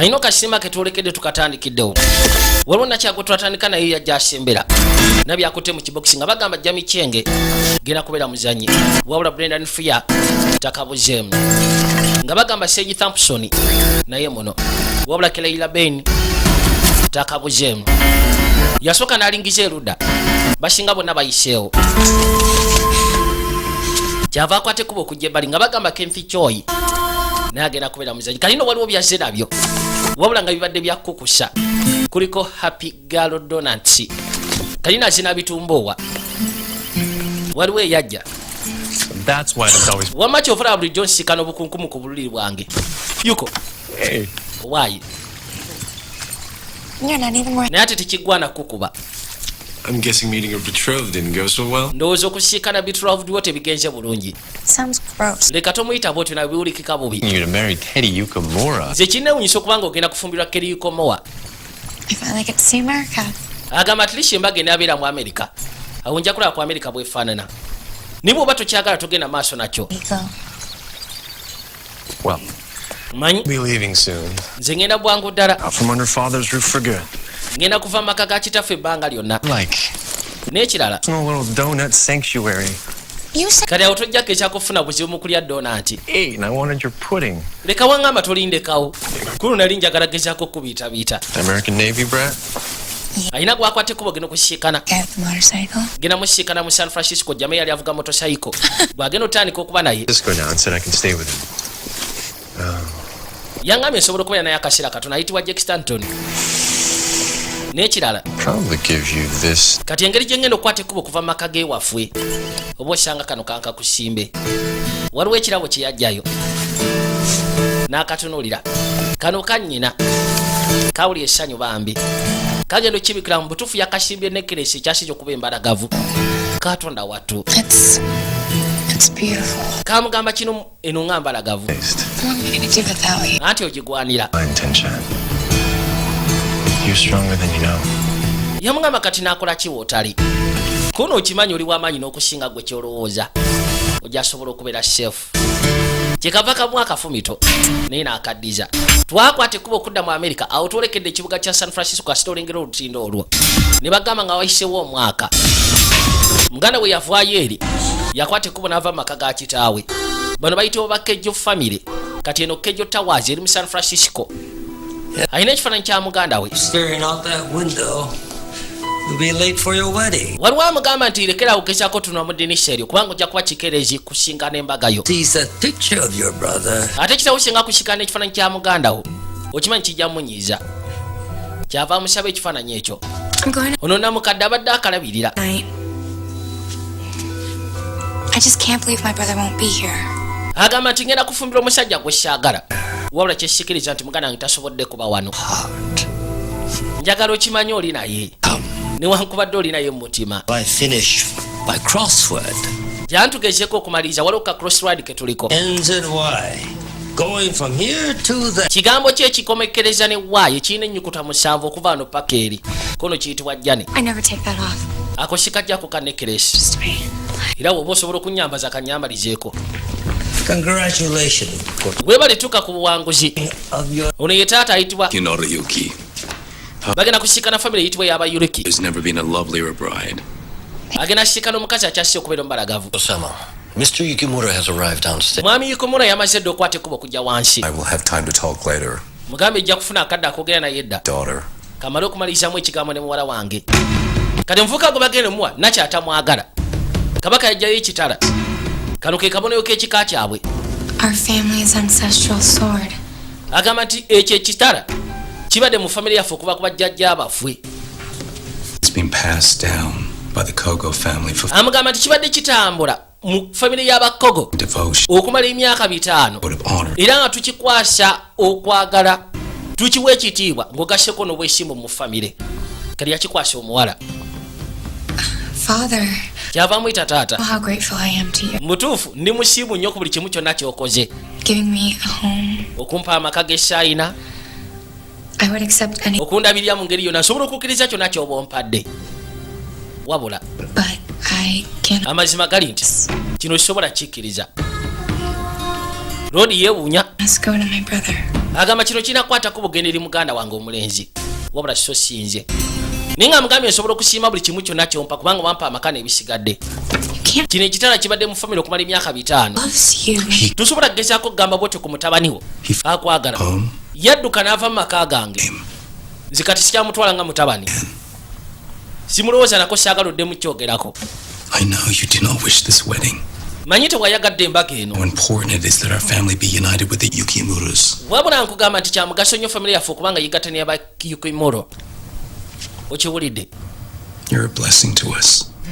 kalino kasima ketwolekedde tukatandikiddewo waliwo nakyago twatandika naye yajja asembera nabyakutte mu kiboksi nga bagamba Jami Chenge genda kubeera muzanyi wabula Brendan Fia takabuzeemu nga bagamba Sage Thompson naye muno wabula Keleila Ben takabuzeemu yasooka n'alingiza erudda basinga bonna bayiseewo kyava akwate kuba okujja ebbali nga bagamba Kemphy Choi naye agenda kubeera muzanyi kalino waliwo byazze nabyo wabula nga bibadde byakukusa kuliko Happy Girl Donuts kalina azina bitumboowa waliwo eyajja wamma kyovula bulijjo nsikana obukunkumu ku bululi bwange yuko waayi naye ate tekiggwana kukuba I'm guessing meeting your betrothed didn't go so well. Ndowooza okusiikana betrothed wo tebigenze bulungi. Sounds gross. Leka tomuyita bw'otyo nawe biwulikika bubi. You're to marry Teddy Yukamura. Nze kinneewuunyisa okubanga ogenda kufumbirwa Teddy Yukamura. I finally get to see America. Agamba atilisha embaga enaabeera mu America. Awo nja kulaba ku America bw'efaanana. Ni bw'oba tokyagala togenda maaso nakyo. Well, manyi be leaving soon. Nze ngenda bwangu ddala. Out from under father's roof for good. Ngenda kuva maka ga kitaffe ebbanga lyonna. Like n'ekirala a little donut sanctuary. Kati awo tojjako ekyakufuna buzibu mu kulya donati. Hey, and I wanted your pudding. Leka wangamba tolindekawo. Kulu nali njagala gezaako kubiitabiita. American Navy brat? Alina gwakwate kubo geno kusiikana. Gena musiikana mu San Francisco Jame yali avuga motocycle. Bwagenda otandika okuba naye. Just go down, said I can stay with him. Yangambye nsobola okubeera naye akaseera katono ayitibwa Jack Stanton. N'ekirala kati engeri gye ngenda okukwata ekkubo okuva mu maka g'ewaffe oba osanga kano kanka kusimbe waliwo ekirabo kye yajjayo n'akatunuulira kano kannyina kawuli essanyu bambi kagenda okibikira mu butuufu yakasimbye nekkeresi ekyasijja okuba embalagavu katonda wattu kamugamba kino eno nga mbalagavu anti ogigwanira You're stronger than you know. Yamugamba kati nakola ki wootali kuno okimanyi oli w'amaanyi n'okusinga gwe kyolowooza ojja asobola okubeera chef kyekava kamu akafumito naye n'akaddiza twakwata ekkuba okudda mu America awo twolekedde ekibuga kya San Francisco kasita olengera olutindo olwo ne bagamba nga wayisewo omwaka muganda bwe yavaayo eri yakwata ekkubo n'ava mu maka ga kitaawe bano bayitibwa ba Kejo family kati eno Kejo Towers eri mu San Francisco ayina ekifaananyi kya muganda we waliwo amugamba nti lekera ogezaako tunula mu ddinisha eryo kubanga ojja kuba kikeerezi kusinkana embaga yo ate kitawo singa kusinkana ekifaananyi kya muganda wo okimanyi kijja munyiiza kyava amusaba ekifaananyi ekyo ono namukadde abadde akalabirira agamba nti ngenda kufumbira omusajja gwe saagala wabula kyesikiriza nti muganda wange tasobodde kuba wano njagala okimanyi oli naye newankubadde oli naye mu mutima gyantugezeko okumaliriza waliwo ka crossroad ke tuliko kigambo ki ekikomekkereza ne waayo ekirina ennyukuta 7 okuva wano paka eri kono kiyitibwa jjani ako sikajjako kanekkeresi era woba osobola okunyambaza kanyambalizeeko webale tuka ku buwanguzi ono ye taata ayitibwa bagenda kusiikana famire eyitibwa y'abayuruki agenda kusiikana omukazi akyasise okubeera omubalagavu Mr. Yukimura has arrived downstairs. Mwami Yukimura yamaze dde okwata ekkubo okujja wansi. I will have time to talk later. Mugambe ejja kufuna akadde akogera naye edda. Daughter. Kamale okumalirizamu ekigambo ne muwala wange. Kati nvuka gwe bagenda muwa nakyatamwagala. Kabaka yajjayo ekitala. Kano ke kabonero k'ekika kyabwe. Our family's ancestral sword. Agamba nti ekyo ekitala kibadde mu famire yaffe okuva ku bajjajja abaffe. It's been passed down by the Kogo family for. Amugamba nti kibadde kitambula mu famire y'abakogo okumala emyaka 5 era nga tukikwasa okwagala tukiwa ekitiibwa ng'ogasseko n'obwesimbu mu famire kati yakikwasa omuwala kyava mwita taata mutuufu ndi musiimu nnyo ku buli kimu kyonna ky'okoze okumpa amaka g'essayina okundabirira mu ngeri yonna nsobola okukkiriza kyonna ky'oba ompadde wabula amazima gali nti kino kisobola kikkiriza Lodi yeewuunya agamba kino kinakwata ku bugende eri muganda wange omulenzi wabula so sinze ninga mugambye nsobola okusiima buli kimu kyonna kyompa kubanga wampa amaka n'ebisigadde kino ekitala kibadde mu famire okumala emyaka 5 tosobola kugezaako kugamba bwotyo ku mutabaniwo akwagala yadduka n'ava mu maka gange nze kati sikyamutwala nga mutabani simulowooza nako saagala odde mukyogerako manyi tewayagadde embaga eno wabula nkugamba nti kyamugaso nnyo famire yaffe okubanga yigattane yaba Yukimuro okiwulidde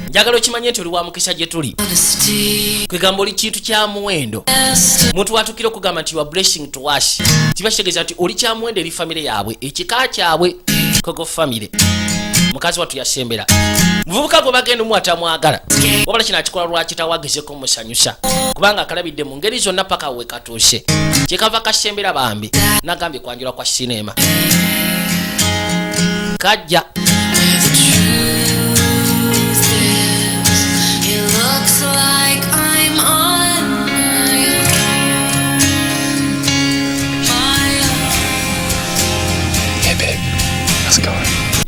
njagala okimanye nti oli wa mukisa gye tuli kwegamba oli kintu kya muwendo muntu watukire okugamba nti you are blessing to us kiba kitegeeza nti oli kya muwendo eri famire yaabwe ekika kyabwe kogo famire mukazi watu yasembera muvubuka gwe bagenda mu atamwagala wabula kino akikola lwaki tawagezeko musanyusa kubanga akalabidde mu ngeri zonna paka we katuuse kyekava kasembera bambi nagambye kwanjula kwa sinema kajja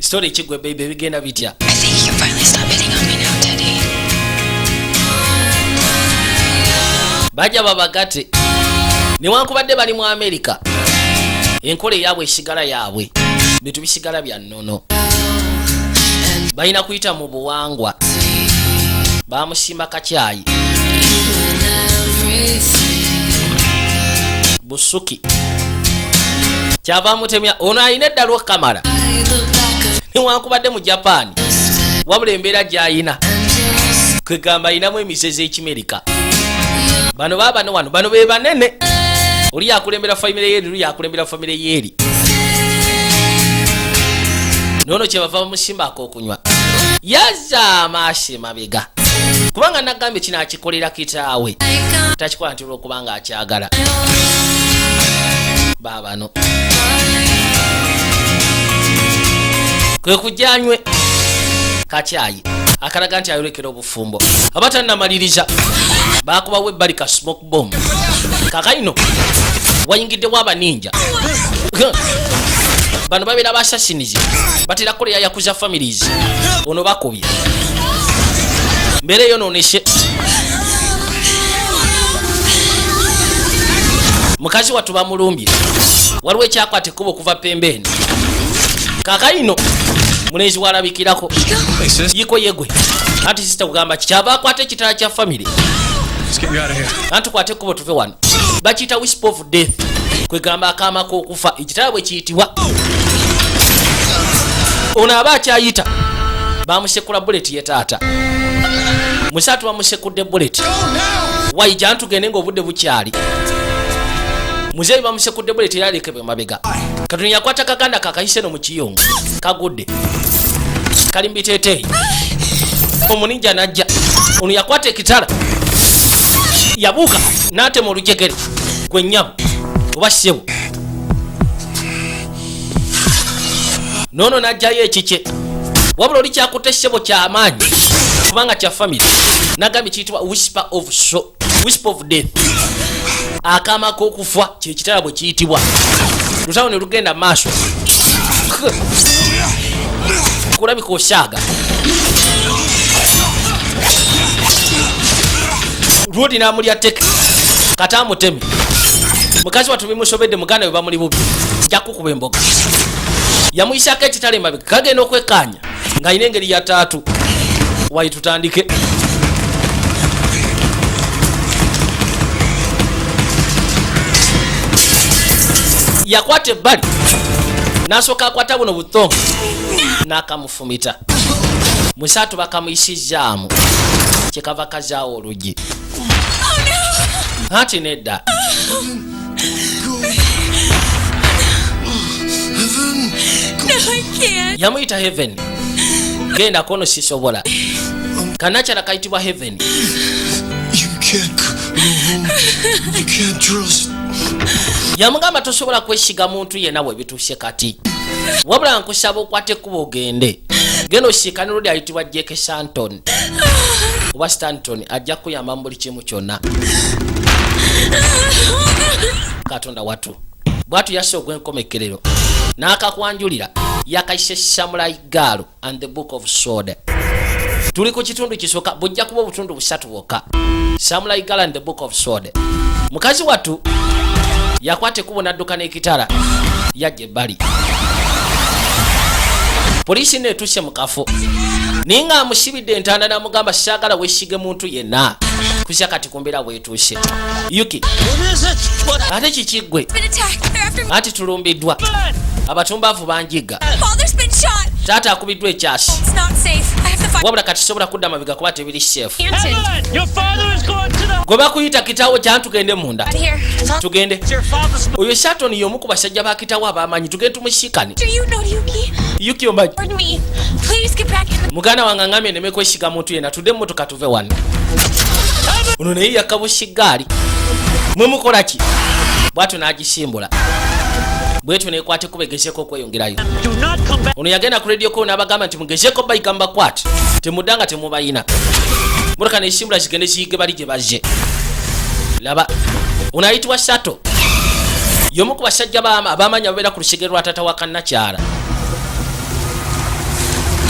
story chigwe baby bigenda bitya. I think you can finally stop hitting on me now, Teddy. Baja babagate newankubadde bali mu America enkole yaabwe esigala yaabwe bitu bisigala bya nnono balina kuyita mu buwangwa bamusimba kacyayi busuki kyava mutemya ono ayina eddalo kamala newankubadde mu Japan wabula embeera gyayina kwegamba ayinamu emiseze ekimerika bano babano wano bano be banene oli yakulembera famire yeri oli yakulembera famire yeri nono kyebava bamusimba akokunywa yaza amaaso mabega kubanga nagambye kino akikolera kitaawe takikola nti olwokubanga akyagala babano kwe kujanywe kacyayi akalaga nti ayolekera obufumbo abatannamaliriza bakubawo ebbali ka smoke bomb kakaino wayingiddewo abaninja bano babeera abasasinizi batera koleya yakuza families ono bakubye mbere yononeshe mukazi watu bamulumbye waliwo ekyakwata ekkubo okuva pembeni kakaino munezi walabikirako yiko yegwe anti sister kugamba kikyava akwata ekitala kya family anti kwate ekkubo tuve wano bakiyita wisp of death kwegamba akamako okufa ekitala bwe kiyitibwa ono aba akyayita bamusekula bullet ye taata musatu bamusekudde bullet wayija ntugende ng'obudde bukyali muzeeyi bamusekudde bullet era alekebwe mabega katoni yakwata kaganda kakayise no mu kiyongo kagudde kali mbiteeteeyi omuninja najja ono yakwata ekitala yabuuka n'atema olujegere gwe nnyabo oba ssebo noono n'ajjayo ekikye wabula oli kyakutte ssebo ky'amaanyi kubanga kya family nagambye kiyitibwa wisp of death akama k'okufa kyekitala bwe kiyitibwa lutawo ne lugenda maaso kulabika osaaga lwodi n'amulya teke kata amuteme mukazi watu bimusobedde muganda we bamuli bubi jakukuba emboga yamuyisako ekitala emabega kagenda okwekkaanya ng'ayina engeri ya taatu wayi tutandike yakwata ebbali n'asooka akwata buno butongo n'akamufumita musatu bakamuyisizaamu kyekava kazaawo olugi ati nedda yamuyita heaven genda kono sisobola kanakyala kayitibwa heaven yamugamba tosobola kwesiga muntu yenna bwe bituuse kati wabula nkusaba okwate ekkuba ogende genda osiikane lodi ayitibwa Jake Stanton oba Stanton ajja kuyamba mu buli kimu kyonna katonda watu bwatu yasse ogw'enkomekerero n'akakwanjulira yakayise Samurai Girl and the Book of Sword. Tuli ku kitundu kisooka bujja kuba obutundu busatu bwokka. Samurai Girl and the Book of Sword. Mukazi wattu yakwate kubo n'adduka n'ekitala yajja ebbali. Poliisi neetuuse mu kafo naye nga amusibidde entanda n'amugamba saagala weesige muntu yenna kusya kati kumbeera bwetuuse. Yuki ate kikiggwe ati tulumbiddwa abatumbaavu banjigga taata akubiddwa ekyasi wabula kati sobola kudda mabiga kuba tebiri safe. Gwe bakuyita kitaawo kyani tugende munda tugende. Oyo Shatton y'omu ku basajja ba kitaawo abaamanyi tugende tumusikane. Yuki omanyi muganda wange ngambye nneme kwesiga muntu yenna tudde mmotoka tuve wano. Ono naye yakabusi gaali mwe mukola ki bwatu n'agisimbula bwetu nekwate kubegezeko okweyongerayo. Ono yagenda ku radio ko n'abagamba nti mugezeko bayigamba kwati temudanga temubayina motoka n'esimbula zigende ziyige bali gye bazze. Laba ono ayitibwa Sato y'omu ku basajja abaamanyi ababeera ku lusege lwa taata wa kannakyala.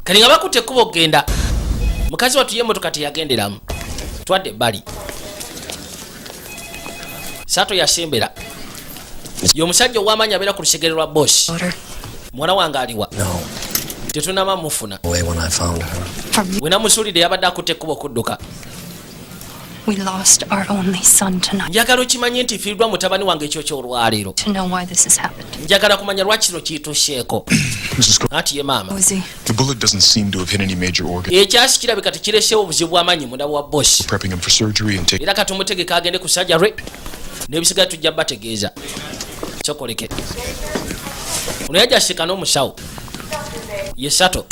Kali nga bakutte ekkubo okgenda mukazi wattu ye emmotoka teyagenderamu twadde ebbali. Sato yasembera y'omusajja ow'amaanyi abeera ku lusegere lwa boss. Mwana wange aliwa tetunama mufuna we namusuulidde yabadde akutte ekkubo okudduka. Njagala okimanye nti fiirdwa mutabani wange ekyo ky'olwaleero. Njagala kumanya lwaki kino kiyituuseeko. Ati ye maama ekyasi kirabika tekireseewo obuzibu bw'amaanyi munda bwa boss era kati omutegeka agende ku sajjare n'ebisigaye tujja bategeeza kyokoleke. Ono yajja asika n'omusawo ye Sato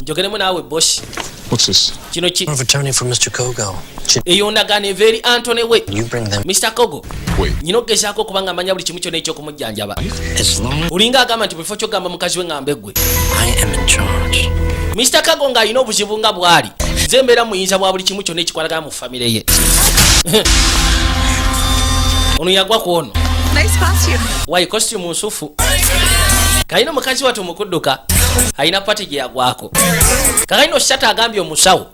njogeremu naawe boss. Kino ki eyo ndagaano eva eri Antony we Mr. Kogo nyina okugezaako okubanga amanya buli kimu kyonna ekyokumujjanjaba. Olinga agamba nti bifo kyogamba mukazi we ng'ambe ggwe. Mr. Kago ng'alina obuzibu nga bw'ali nze mbeera muyinza bwa buli kimu kyonna ekikwatagana mu famire ye. Ono yagwa ku ono wayi costume nsufu kalina omukazi wattu omukudduka alina pati gye yagwako. Kakalina Sato agambye omusawo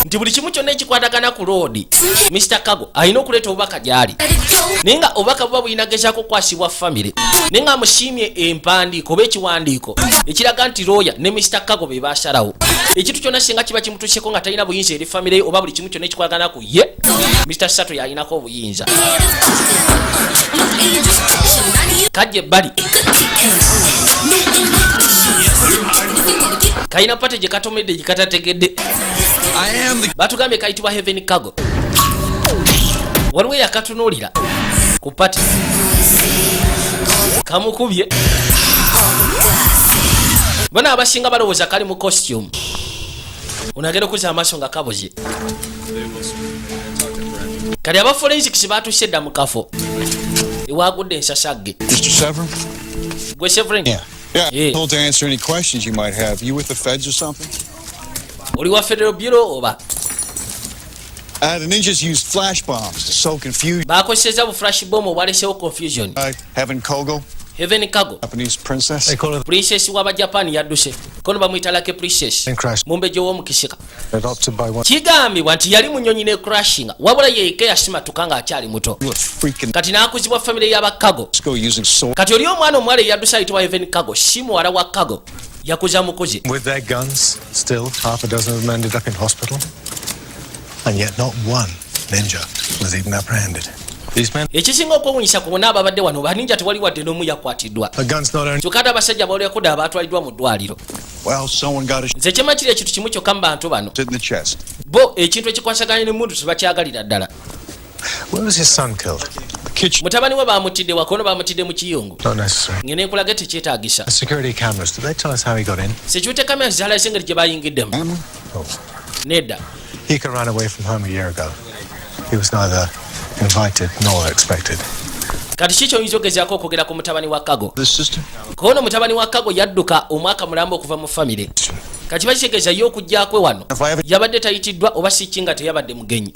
nti buli kimu kyonna ekikwatagana ku loodi Mr. Kago alina okuleeta obubaka gy'ali naye nga obubaka buba bulina gezaako okukwasibwa famire naye nga amusiimye empandiiko oba ekiwandiiko ekiraga nti looya ne Mr. Kago be baasalawo ekintu kyonna singa kiba kimutuuseko nga talina buyinza eri famire ye oba buli kimu kyonna ekikwatagana ku ye Mr. Sato yalinako obuyinza. Kajja ebbali kalina pate gye katomedde gye katategedde batugambye kayitibwa Heaven Kago. Waliwo eyakatunuulira ku pate kamukubye bona abasinga balowooza kali mu costume onagenda okuza amaaso nga kaboze. Kali aba forensics batuuse edda mu kafo ewagudde ensasagge. Gwe Severin Told to answer any questions you might have. You with the feds or something? oli wa Federal Bureau oba? The ninjas used flash bombs to sow confusion. Bakozeseza bu flash bomb obwalesewo confusion. Heaven Kogo, Heaven Kago Japanese princess. They call her princess w'aba Japan yadduse kono bamuyita lake princess mumbejo w'omukisika. adopted by one. Kigambibwa nti yali munyonyi ne crashinga wabula yeeke yasimatuka nga akyali muto You look freaking kati n'akuzibwa famire y'aba Kago. go using sword. Kati oli omwana omuwala eyadduse ayitibwa Heaven Kago si muwala wa Kago yakuza mukozi. With their guns, still half a dozen of them ended up in hospital. And yet not one ninja was even apprehended. These men, Ekisinga okwewuunyisa ku bonna ababadde wano baninja tewali wadde n'omu yakwatiddwa. the guns not only Kyokka ate abasajja bawulirako baatwaliddwa mu ddwaliro. Well, someone got a Nze kyemakiri ekintu kimu kyokka mu bantu bano in the chest. bo ekintu ekikwasaganye n'emundu tebakyagalira ddala. where was his son killed? The kitchen. Mutabani we baamutidde wakono baamutidde mu kiyungu. Not necessary. Ngene nkulaga tekyetaagisa. The security cameras, did they tell us how he got in? Sekiwute kamera zalaze engeri gye bayingiddemu. Oh. Nedda. He could run away from home a year ago. He was neither invited nor expected. Kati ki ky'oyinza ogezaako okwogera ku mutabani wa Kago? The sister. Kono mutabani wa Kago yadduka omwaka mulamba okuva mu famire. Kati bakitegeeza ye okujja kwe wano. Yabadde tayitiddwa oba si kinga teyabadde mugenyi.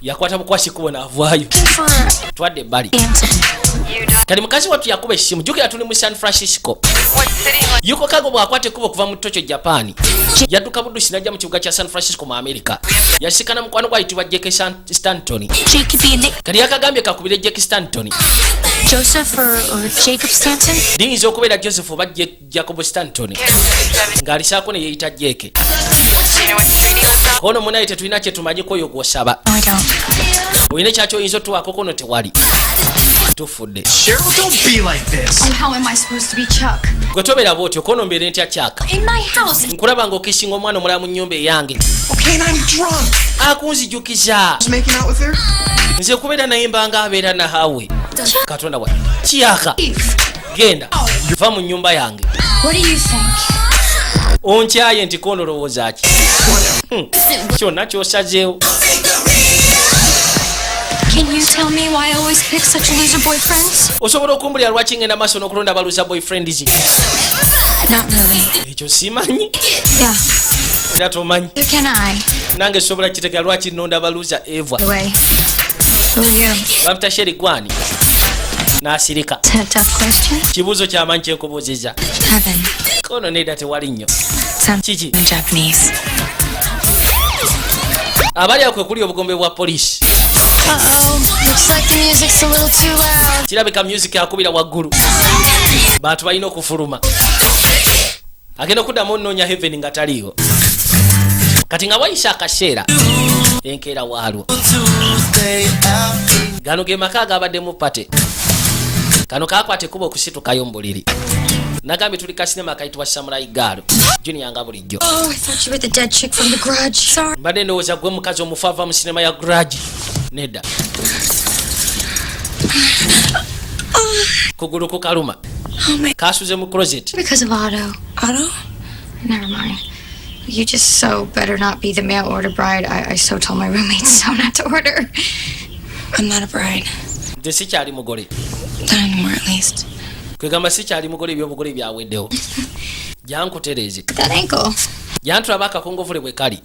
yakwata bukwasi kubona avaayo twadde ebbali kati mukazi wattu yakuba essimu jjukira tuli mu San Francisco yuko kago bwakwata ekkubo okuva mu Tokyo Japan yadduka buddusi najja mu kibuga kya San Francisco mu America yasikana mukwano gwayitibwa Jake Stanton kati yakagambye kakubire Jake Stanton Joseph or Jacob Stanton? diyinza okubeera Joseph oba Jacob Stanton ng'alisaako ne yeeyita Jake ono munaye tetulina kye tumanyiko oyo gw'osaba No, I don't. olina kyaki oyinza otuwaako kono tewali tufudde Cheryl, don't be like this. And how am I supposed to be Chuck? gwe tobeera bw'otyo kono mbeere ntya kyaka In my house. nkulaba ng'okisinga omwana omulala mu nnyumba eyange Okay, and I'm drunk. akunzijukiza Just making out with her? nze kubeera naye mbanga abeera nahawe katonda wa kiyaka genda va mu nnyumba yange What do you think? onkyaye nti kono lowooza ki kyonna kyosazeewo Can you tell me why I always pick such loser boyfriends? osobola okumbulira lwaki ngenda maaso n'okulonda baluza boyfriends Not really. ekyo simanyi Yeah. era tomanyi Neither can I. nange sobola kitegera lwaki nonda baluza eva By the way, who are you? bamuta sheri gwani n'asirika Is that a tough question? kibuuzo kyamanyi kyenkubuuziza Heaven. kono nedda tewali nnyo Sounds Kiki? in Japanese. abali ako kuli obugombe bwa poliisi Uh-oh. Looks like the music's a little too loud. kirabika music akubira waggulu bantu balina okufuluma agenda okuddamu onoonya heaven nga taliiwo kati nga wayisa akaseera enkeera waalwo gano ge maka agabaddemu pate kano kakwata ekkuba okusitukayo mu buliri nagambye tuli ka sinema akayitibwa samurai gaalo junior nga bulijjo Oh, I thought you were the dead chick from The Grudge. Sorry. mbadde ndowooza gwe mukazi omufu ava mu sinema ya grudge nedda kugulu kukaluma Oh my. kasuze mu closet Because of Otto. Otto? Never mind. You just so better not be the mail order bride. I so told my roommates so not to order. I'm not a bride. nze sikyali mugole Not anymore, at least. kwegamba sikyali mugole ebyobugole byaweddewo jankutereeze That ankle. jantulaba akakongovule bwe kali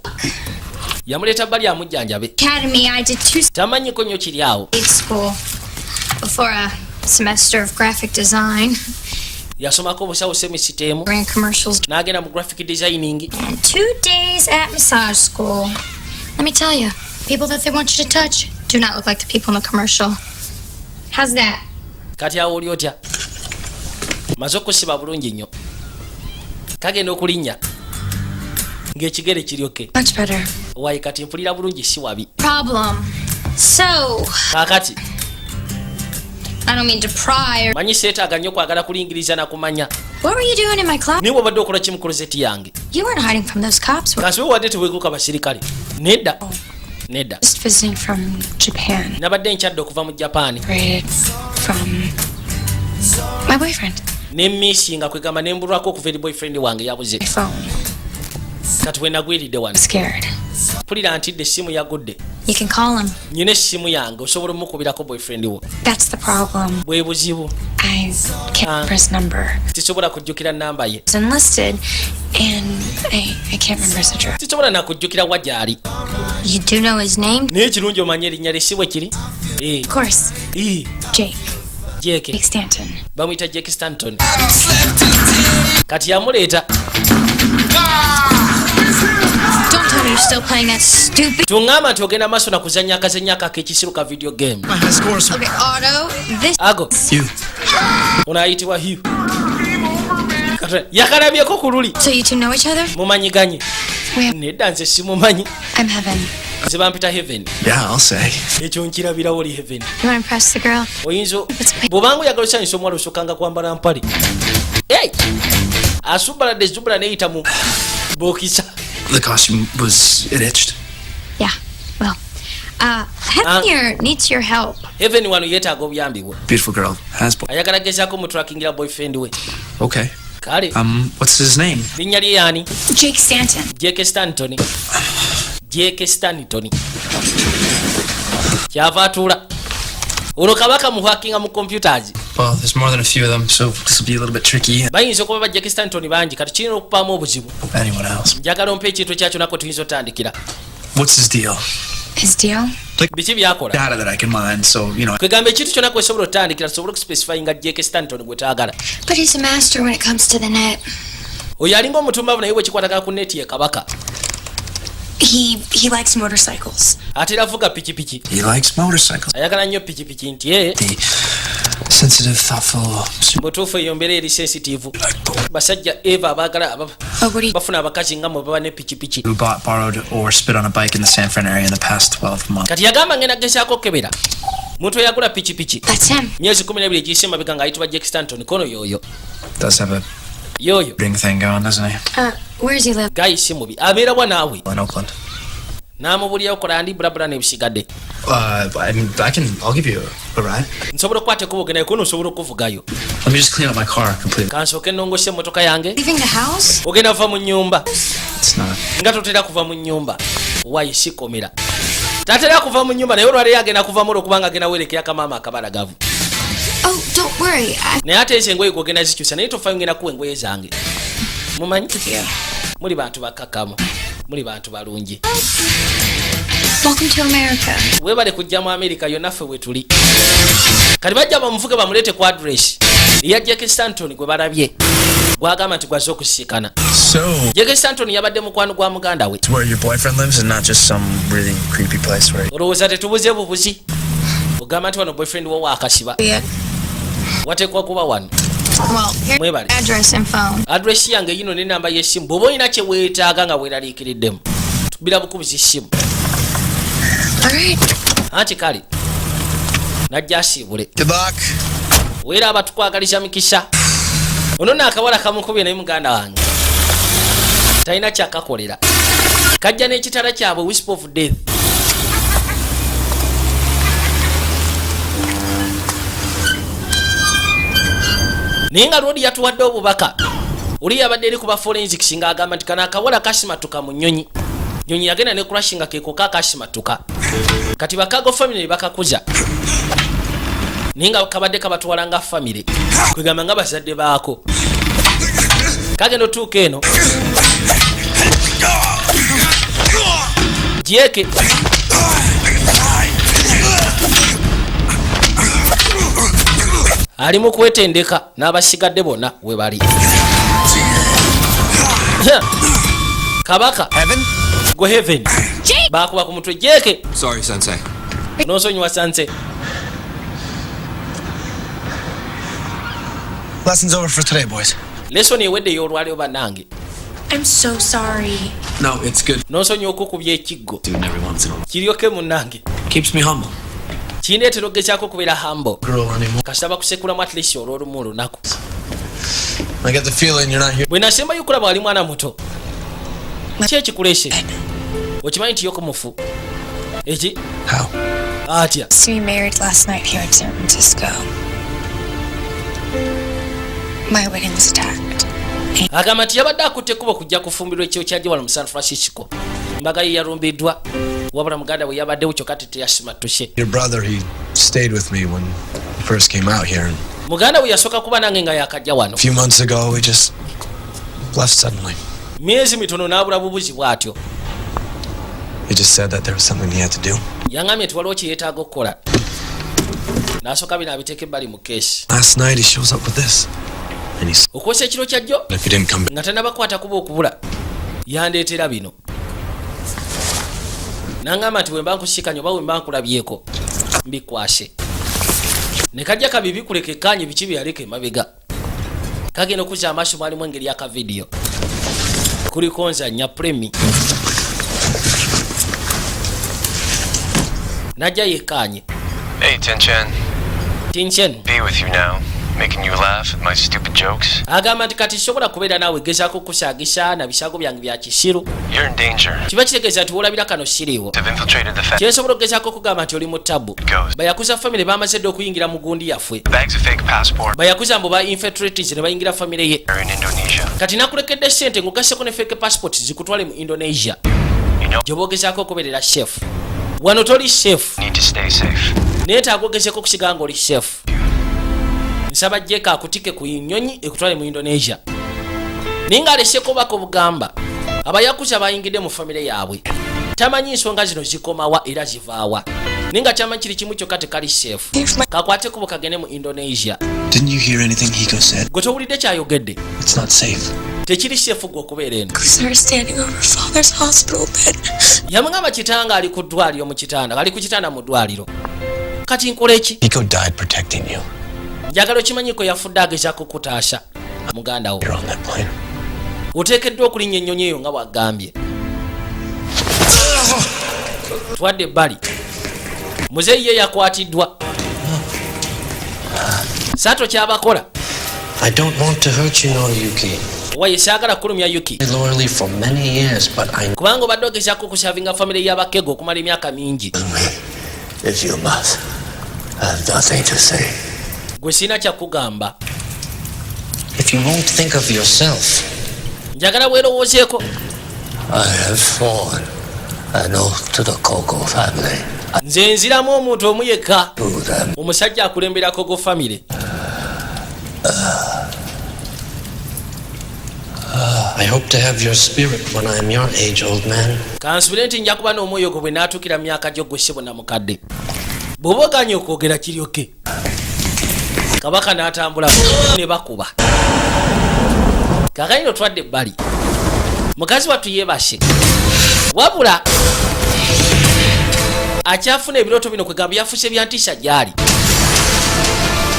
yamuleeta bbali amujjanjabe Academy, I did 2 tamanyiko nnyo kiri awo grade school before a semester of graphic design. yasomako obusawo semisiteemu Ran commercials n'agenda mu graphic designing and 2 days at massage school. Let me tell you, people that they want you to touch do not look like the people in the commercial. How's that? kati awo oli otya maze okusiba bulungi nnyo kagenda okulinnya ng'ekigere kiryoke Much better. wayi kati mpulira bulungi si wabi Problem. So, kaakati I don't mean to pry or... manyi seetaaga nnyo kwagala kulingiriza na kumanya What were you doing in my class? niwe obadde okola ki mu klozeti yange You weren't hiding from those cops. We're kansi we wadde teweeguka basirikale nedda nedda just visiting from Japan. nabadde nkyadde okuva mu japaani Separated from my boyfriend. nemmiisinga kwegamba nembulwako okuva eri boyfriend wange yabuze My phone. kati we nagwiridde wano I'm scared. mpulira ntidde essimu yagudde You can call him. nyina essimu yange osobola omukubirako boyfriend wo That's the problem. bwe buzibu I can't remember his number. tisobola kujjukira namba ye It's enlisted, and I can't remember his address. tisobola nakujjukira wa gy'ali You do know his name? naye kirungi omanye erinnya lye si bwe kiri Of course. Jake. jeke Jake Stanton. bamuyita Jake Stanton kati yamuleeta Don't tell me you're still playing that stupid... tuŋŋamba nti ogenda maaso na kuzannya akazannyo ako ak'ekisiru ka video game My high scores. Okay, Otto, this... ago You. ono ayitibwa Hugh yakalabyeko ku luli So you two know each other? mumanyiganye Where? nedda nze simumanyi I'm Heaven. nze bampita heaven Yeah, I'll say. ekyo nkirabirawo oli heaven You want to impress the girl? oyinza bw'obanga oyagala osanyusa omuwala osookanga kwambala mpale hey! asubbaladde ezubbula neyita mu bookisa The costume was it itched? Yeah. Well, Heaven here needs your help. heaven wano yeetaaga obuyambi bwe Beautiful girl. Has ayagala gezaako mutrakingira boyfriend we okay. kale What's his name? linnya lye yaani Jake Stanton. Jake Stanton Jake Stanton kyava atuula olwo kabaka muhakinga mu computers Well, there's more than a few of them, so this will be a little bit tricky. bayinza okuba ba Jake Stanton bangi kati kirina okupaamu obuzibu Anyone else? njagala ompa ekintu kyakyo nako tuyinza otandikira What's his deal? His deal? biki byakola Data that I can mine, so, you know. kwegamba ekintu kyonna kwesobola otandikira tusobole okuspecifyinga Jake Stanton gwe taagala But he's a master when it comes to the net. oyo alinga omutumbavu naye bwekikwatagala ku neti ye kabaka He likes motorcycles. ate era avuga pikipiki He likes motorcycles. ayagala nnyo pikipiki nti ye The sensitive, thoughtful, mutuufu eyo mbeera eri sensitive basajja eva abaagala Oh, what do you... bafuna abakazi nga mwe baba ne pikipiki who bought, borrowed, or spit on a bike in the San Fran area in the past 12 months. kati yagamba ngenda gezaako kebera muntu eyagula pikipiki That's him. myezi 12 egiyise mabega ng'ayitibwa Jack Stanton kono yoyo Does have a yoyo ring thing going, doesn't he? Where does he live? gayi si mubi abeerabwa naawe In Oakland. n'amubulirawo kola ndi bulabula n'ebisigadde I mean, I'll give you a ride. nsobola okukwata ekuba ogenda kono osobola okuvugayo Let me just clean up my car completely. kansooke ennongose emmotoka yange Leaving the house? ogenda kuva mu nnyumba It's not. nga totera kuva mu nnyumba wayi sikomera tatera kuva mu nnyumba naye olwaleero agenda kuvamu olwokubanga agenda werekera kamaama akabalagavu Oh, don't worry. naye ate ezo engoye gwogenda zikyusa naye tofayo ngenda kuwa engoye zange mumanyi muli bantu bakkakkamu muli bantu balungi Welcome to America. weebale kujja mu amerika yonnaffe we tuli kati bajja bamuvuge bamuleete ku adress eya Jack Stanton gwe balabye gwagamba nti gwaze okusiikana So, Jack Stanton yabadde mukwano gwa muganda we it's where your boyfriend lives and not just some really creepy place where... olowooza tetubuze bubuzi ogamba nti wano boyfriend wo waakasiba Yeah. wateekwa kuba wano Well, here's Mwebale. address and phone. adresi yange yino n'enamba y'essimu bw'oba olina kye weetaaga nga weeraliikiriddemu tubira bukubiza essimu All right. anti kale najja asiibule Good luck. weera abatukwagaliza mikisa ono naakawala kamukubye naye muganda wange talina kyakakolera kajja n'ekitala kyabwe wisp of death naye nga lwodi yatuwadde obubaka oli yabadde eri ku ba forensics ng'agamba nti kano akawala kasimatuka mu nnyonyi nyonyi yagenda ne kulashinga kekoka kasimatuka kati bakago family ne bakakuza naye nga kabadde kabatwala nga family kwegamba nga bazadde baako kagenda otuuka eno jeke ali mu kwetendeka n'abasigadde bonna we bali kabaka go heaven bakuba ku mutwe jeke Sorry, Sensei. n'osonyiwa sanse Lesson's over for today, boys. lesoni ewedde y'olwaliro bannange I'm so sorry. No, it's good. n'osonyiwa okukubya ekiggo Doing every once in a while. kiryoke munnange Keeps me humble. kindeetera okugezaako okubeera hambo Girl anymore. kasita bakusekulamu at least olw'olumu olunaku I get the feeling you're not here. bwe nasembayo okulaba wali mwana muto ki ekikulese okimanyi nti yoko mufu eki How? atya So we married last night here in San Francisco. My wedding was attacked. agamba nti yabadde akutte ekkubo kujja kufumbirwa ekyo kyajja wano mu San Francisco mbaga ye yalumbiddwa wabula muganda we yabaddewo kyokka teteyasimattuse Your brother, he stayed with me when he first came out here. And muganda we yasooka kuba nange nga yakajja wano a few months ago, we just left suddenly. myezi mitono n'abula bubuzi bw'atyo He just said that there was something he had to do. yaŋŋambye nti waliwo kye yeetaaga okukola n'asooka bino abiteeka ebbali mu keesi Last night, he shows up with this. And he's, okwosa ekiro kyajjo if he didn't come back, nga tannabakwata kuba okubula yandeetera bino naŋŋamba nti bwe mba nkusikanye oba bwe mba nkulabyeko mbikwase ne kajja kabibi kuleka ekkaanye biki bye yaleka emabega kagenda okuzza amaaso mwalimu engeri akavidiyo kuliko nzannya premi najja yekkaanye Hey, Tinchan. tinchen Be with you now. Making you laugh at my stupid jokes. agamba nti kati sobola kubeera naawe gezaako kusaagisa na bisago byange bya kisiru You're in danger. kiba kitegeeza nti woolabira kano siriiwo They've infiltrated the family. kyensobola okugezaako okugamba nti oli mu tabu Goes. bayakuza famire bamaze dde okuyingira mu gundi yaffe Bags of fake passport bayakuza mbu ba infiltrators ne bayingira famire ye are in Indonesia. kati nakulekedde sente ngugasseko ne fake passport zikutwale mu Indonesia You know, gyobogezaako okubeerera chef wano toli chef need to stay safe. neetaaga ogezeko okusiga nga oli chef nsaba jeka akutike ku nnyonyi ekutwale mu Indonesia naye nga aleseko bako bugamba abayakuza bayingidde mu famire yaabwe tamanyi ensonga zino zikomawa era zivaawa ninga kyama kiri kimu kyokka tekali safe kakwate kubo kagende mu Indonesia. Didn't you hear anything Hiko said? Gwe towulidde kyayogedde? It's not safe. Tekiri safe gwe okubeera eno. Sarah standing over father's hospital bed. Yamugamba kitanga ali ku ddwaliro mu kitanda, ali ku kitanda mu ddwaliro. Kati nkola ki? Hiko died protecting you. Njagala okimanyiko yafudde agezaako kutaasa muganda wo. You're on that plane. Oteekeddwa okulinnya ennyonyi eyo nga bwagambye. Twadde ebbali. Muzeeyi ye yakwatiddwa. Sato kyabakola. I don't want to hurt you, nor Yuki. Waye saagala kulumya Yuki. Loyally for many years, but I know kubanga obadde ogezaako okusavinga famire y'abakego okumala emyaka mingi. if you must. I have nothing to say. Gwe sina kyakugamba. If you won't think of yourself, njagala weerowoozeeko. I have sworn an oath to the Coco family. Nze nziramu omuntu omu yekka, To them. omusajja akulembera Kogo famire. I hope to have your spirit when I am your age, old man. Kansubire nti nja kuba n'omwoyo gwe bwe naatuukira myaka gyo gwe ssebo na mukadde. Bw'oba oganye okwogera kiryoke. Kabaka n'atambula ne bakuba. Kaakanyino twadde ebbali. Mukazi wattu yeebase. Wabula akyafuna ebirooto bino kwegamba yafuuse byantiisa gy'ali.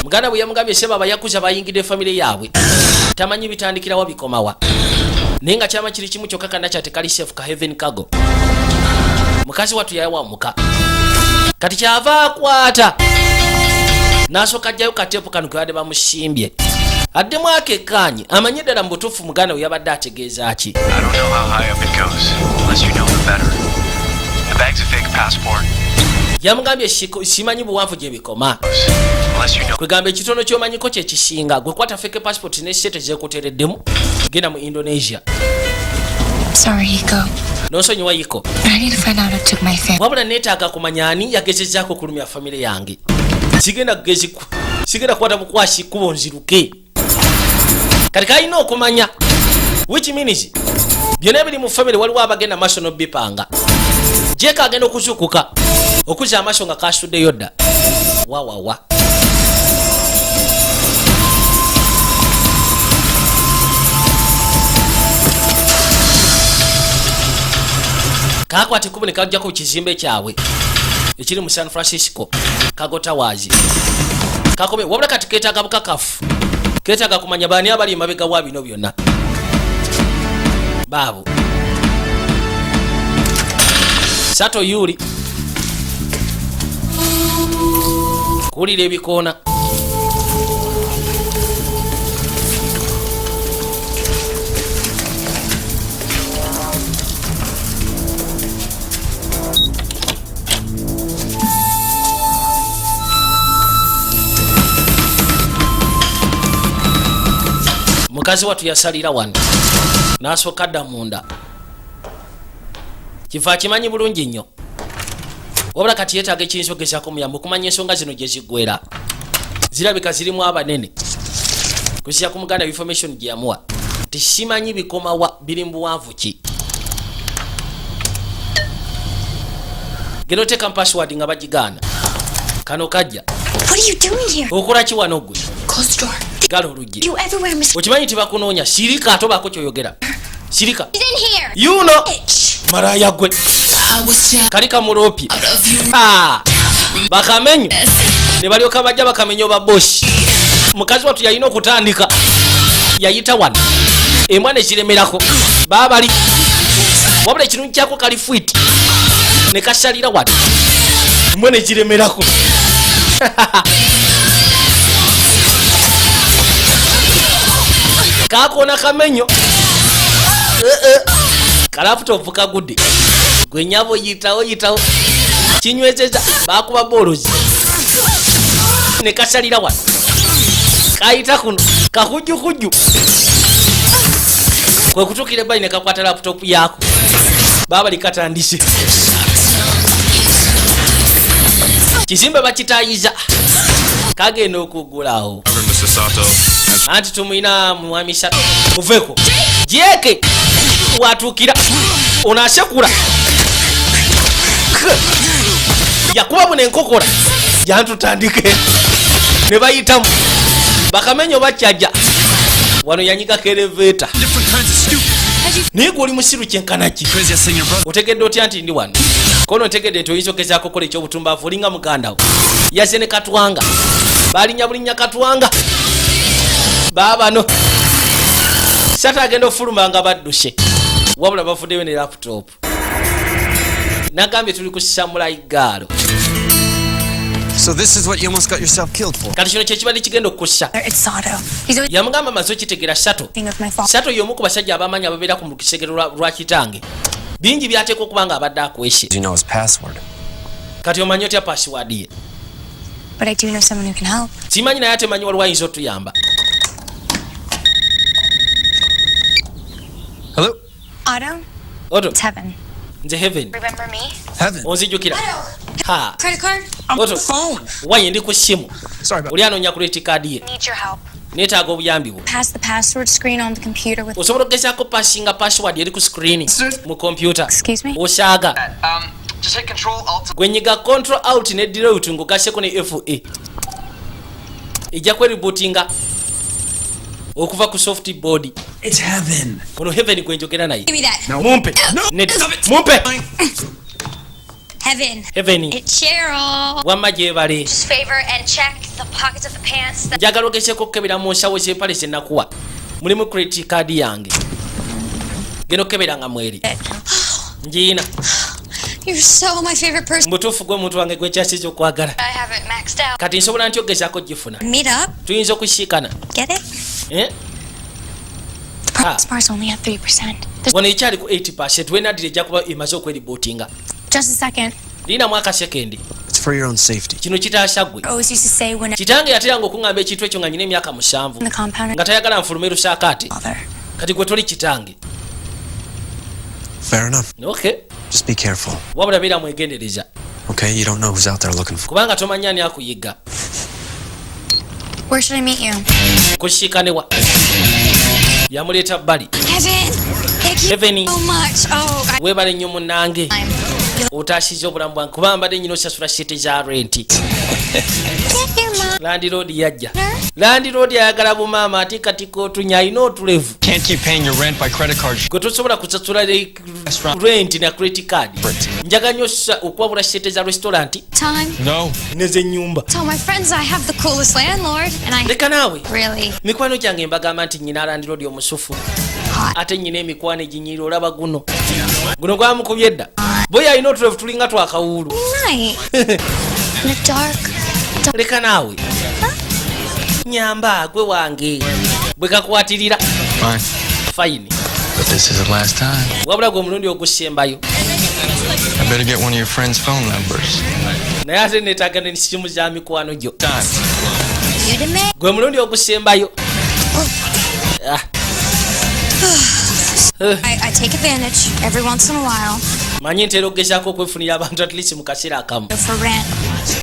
Muganda bwe yamugambye ssebo abayakuza bayingidde famire yaabwe. Tamanyi bitandikirawa bikomawa. Naye nga kyama kiri kimu kyokka kanna kyatekali safe ka Heaven Cargo. Mukazi wattu yawamuka. Kati kyava akwata. N'asooka ajjayo kateepu kano ke badde bamusimbye. Addemu akekkaanyi amanye ddala mu butuufu muganda we yabadde ategeeza ki. I don't know how high up it goes. Unless you know the better. The bag's a fake passport. Yamugambye simanyi buwanvu gye bikoma. Unless you know. Kwegamba ekitono ky'omanyiko kye kisinga. Gwe kwata fake passport n'essete zeekuteereddemu. Genda mu Indonesia. Sorry, Hiko. N'onsonyiwa Hiko. I need to find out who took my family. Wabula neetaaga kumanya ani yagezezzaako okulumya famire yange. Sigenda kukwata bukwasi kkubo nziruke. Kati kalina okumanya. Which means byonna ebiri mu famire waliwo abagenda maaso n'obbipanga. Jeeka agenda okuzuukuka. Okuzza amaaso nga kaasuddeyo dda. Wawawa. Kaakwata ekkubo ne kajjako ku kizimbe kyabwe ekiri mu San Francisco Cargo Towers. Kakome wabula kati keetaaga bukakafu. Keetaaga kumanya baani abali emabega wa bino byonna. Baabo Sato Yuli kuwulira ebikoona. Mukazi wattu yasalira wano n'asooka adda munda. Kifa akimanyi bulungi nnyo. Wabula kati yeetaaga ekiyinza okugezaako muyambe okumanya ensonga zino gye ziggwera. Zirabika zirimu abanene. Kusiya ku muganda information gye yamuwa. Tisimanyi bikomawa biri mu buwanvu ki. Genda oteeka mu password nga bagigaana. Kano kajja. What are you doing here? Okola ki wano gwe? Close the door. Gala oluggi. You everywhere, Miss. Okimanyi tebakunoonya. Sirika ate obaako kyoyogera. Sirika. He's in here. You know. Maraya gwe. Kali kamulopi. Bakamenyo. Ne balyoka bajja bakamenya oba bosi. Mukazi wattu yalina okutandika. Yayita wano. Embwa ne ziremerako. Baabali. Wabula ekirungi kyako kali fwiti. Ne kasalira wano. Embwa ne ziremerako. Kakoona kamenyo. Kalaputopu kagudde. Gwe nyabo yitawo. Kinywezeza bakuba bolozi. Ne kasalira wano. Kayita kuno. Kahujju. Kwe kutukira ebbali ne kakwata laputopu yaako. Baba likatandise. Kizimbe bakitayiza. Kagenda okugulawo. Mr. Sato. Anti tumwina mwami Sato. Muveko. Jeke. Watukira. Unasekula. yakuba bune enkokola jantutandike ne bayitamu bakamenyo bacyaja wano yanyigako elevator naye gwe oli musiru kyenkanaki otegedde otya nti ndi wano kono otegedde nti oyinza ogezaako kola ekyobutumbaavu olinga mugandawo yazze ne katwanga balinnya bulinnya katwanga baabano sata agenda ofuluma nga badduse wabula bafuddeyo ne laptop nagambye tuli ku samurai gaalo. So this is what you almost got yourself killed for. Kati kino kyekibadde kigenda okukussa. Yamugamba maze okitegeera Sato y'omu ku basajja abamanyi ababeera ku kisegero lwa kitange. Bingi byateeka okuba nga abadde akweshe. You know his password. Kati omanyi otya password ye? But I do know someone who can help. Simanyi naye ate manyi waliwo ayinza otuyamba. Hello? Otto. It's heaven. Nze heaven. Remember me? Heaven. Onzijjukira. Ha. Credit card? Otto. Phone. Waye ndi ku ssimu. Sorry about Oli anoonya credit card ye. Need your help. Neetaaga obuyambi bwo. Pass the password screen on the computer with. Osobola okugezaako passinga password eri ku screen mu computer. Excuse me? Osaaga. Just hit Control Alt. Gwenyiga Control Alt ne Delete ng'ogasseko ne FA. Ejja kweribootinga okuva ku soft board. It's heaven. Ono heaven gwenjogera naye. Give me that. No. Mumpe. No. Mumpe. Heaven. Heaven. It's Cheryl. Wamma gyebale. Just favor and check the pockets of the pants. Njagala ogezeeko okukebera mu nsawo z'empale ze nakuwa. Mulimu credit card yange. Genda okukebera nga mweri. Njiina. You're so my favorite person. Mutuufu gwe muntu wange gwekyasiza okwagala. I have it maxed out. Kati nsobola nti ogezaako gifuna. Meet up. Tuyinza okusiikana. Get it? Eh? The progress bar's only at 3%. Wano ekyali ku 80%. Wenadire ejja kuba emaze okweribootinga. Just a second. Liinamu akasekendi. It's for your own safety. Kino kitaasa ggwe. I always used to say when Kitange yateranga okuŋŋamba ekintu ekyo nga nyina emyaka 7 in the compound. nga tayagala nfulume lusaakaate. Father. Kati gwe toli kitange. Fair enough. Okay. Just be careful. Wabula beera mwegendereza. Okay, you don't know who's out there looking for. Kubanga tomanyi ani akuyigga. Where should I meet you? Kusiikanewa. Yamuleeta bbali. Heaven. Thank you Heaven. so much. Oh, Weebale nnyo munnange. I'm. Otaasiza obulamu bwange kuba mbadde nnyina osasula sente za renti. Thank you, Mom. Landiroodi yajja. Landiroodi ayagala bumaama ate kati kootunya alina otulevu. Can't keep paying your rent by credit card. Gwe tosobola kusasula renti na credit card. Njaga nnyo okwabula sente za restaurant Time. No. n'ez'ennyumba. Tell my friends I have the coolest landlord, and I Leka naawe. really Mikwano gyange mbagamba nti nnyina Landiroodi omusufu. hot. Ate nnyina emikwano eginyirira olaba guno. Guno gwamukubye dda. Boy alina otulevu tulinga twakawuulu. Night. In the dark. Leka naawe. Nyamba gwe wange. Bwe kakwatirira. Fine. Fine. But this is the last time. Wabula gwe omulundi ogusembayo. I better get one of your friends' phone numbers. Naye ate neetaaga n'essimu za mikwano gyo. You to me. Gwe omulundi ogusembayo. Ah. I take advantage every once in a while. Manyi ntera okugezaako okwefunira abantu at least mu kaseera akamu. For rent.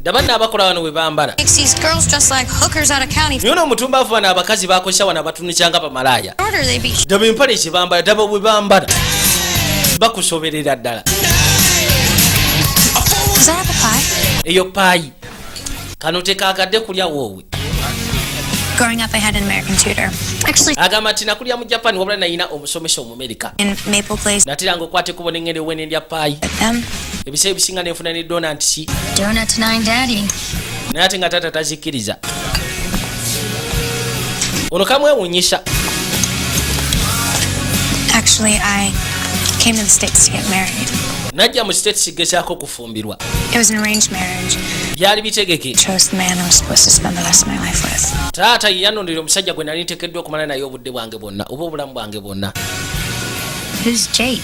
Daba nno abakola wano bwe bambala. Makes these girls dress like hookers out of county. Naye omutumbaavu wano abakazi bakozesa wano abatunukyanga bamalaaya. Order they be. Daba empale ze bambala, daba bwe bambala. Bakusoberera ddala. Is that apple pie? Eyo paayi. Kano tekaagadde kulya woowe. Growing up, I had an American tutor. Actually, Agamba nti nakulya mu Japan wabula nayina omusomesa Omumerika. in Maple Place Nateranga okwate kubona engeri ewene ndya paayi. with them. Ebiseera ebisinga nenfuna ne donut. Donut to 9 Daddy. Naye ate nga taata tazikkiriza. Ono kamwewuunyisa. Actually, I came to the States to get married. Najja mu States gezaako okufumbirwa. It was an arranged marriage. Byali bitegeke. Chose the man I was supposed to spend the rest of my life with. Taata ye yanondera omusajja gwe nali nteekeddwa okumala naye obudde bwange bwonna oba obulamu bwange bwonna. Who's Jake?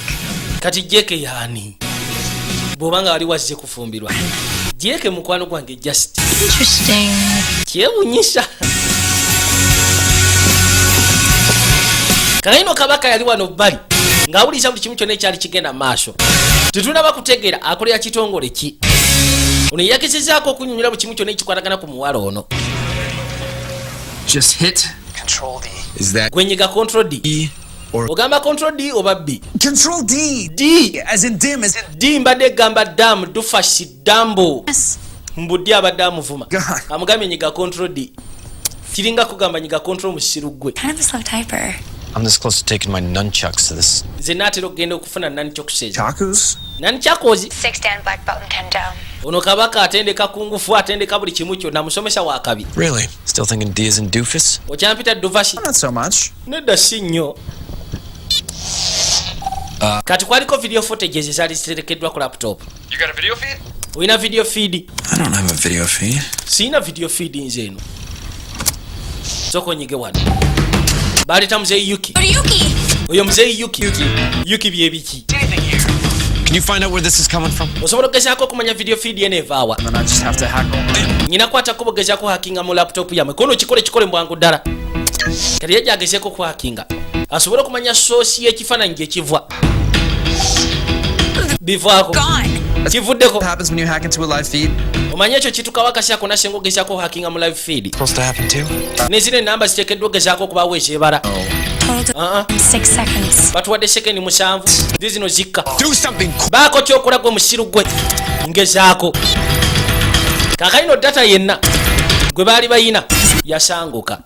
Kati Jeke yaani? Bw'obanga wali wazze kufumbirwa. Jeke mukwano gwange just. Interesting. Kyewuunyisa. Kalaino Kabaka yali wano bbali ng'awuliriza buli kimu kyonna ekyali kigenda mu maaso. Tetunaba kutegeera akolera kitongole ki. Ono yagezezaako okunnyonnyola buli kimu kyonna ekikwatagana ku muwala ono. Just hit Control D. Is that Gwenyiga Control D. ogamba control D oba B? Control D. D. As in dim, as in... D mbadde gamba dam dufashi dambo. Yes. Mbuddi abadde amuvuma. God. Amugambye nyiga control D. Kiringa kugamba nyiga control musiru gwe. Kind of a slow typer. I'm this close to taking my nunchucks to this. Nze naatera okugenda okufuna nunchucks. Chakus? Nunchucks? 6 Dan black belt and kendo. Ono kabaka atendeka kungufu atendeka buli kimu kyonna musomesa wa kabi. Really? Still thinking D is in doofus? Okyampita duvashi? Not so much. Nedda si nnyo. Kati kwaliko video footage ezaali ziterekeddwa ku laptop. You got a video feed? Oyina video feed? I don't have a video feed. Siina video feed nze eno. Soko nyige wano. Baleta mzee Yuki. Yuki! Oyo mzee Yuki. Yuki byebiki? Can you find out where this is coming from? Osobola okugezaako okumanya video feed yene evaawa. And then I just have to hack all... Nyina kwatako bogezaako hackinga mu laptop yamwe. Kono kikole mbwangu ddala. Kati yajja agezeeko ku hackinga. Asobola okumanya source y'ekifaananyi gye kivwa. Bivaako. Kivuddeko. What happens when you hack into a live feed? Omanye ekyo kituuka wakasi ako nasenga ogezaako hackinga mu live feed. Supposed to happen too? Ne zino ennamba ziteekeddwa ogezaako okubaawo ekyebala. Total 6 seconds. Batuwadde sekendi 7. Zino zikka. Do something! Baako kyokola gwe musiru gwe. Ngezaako. Kakalino data yenna gwe baali bayina yasanguka.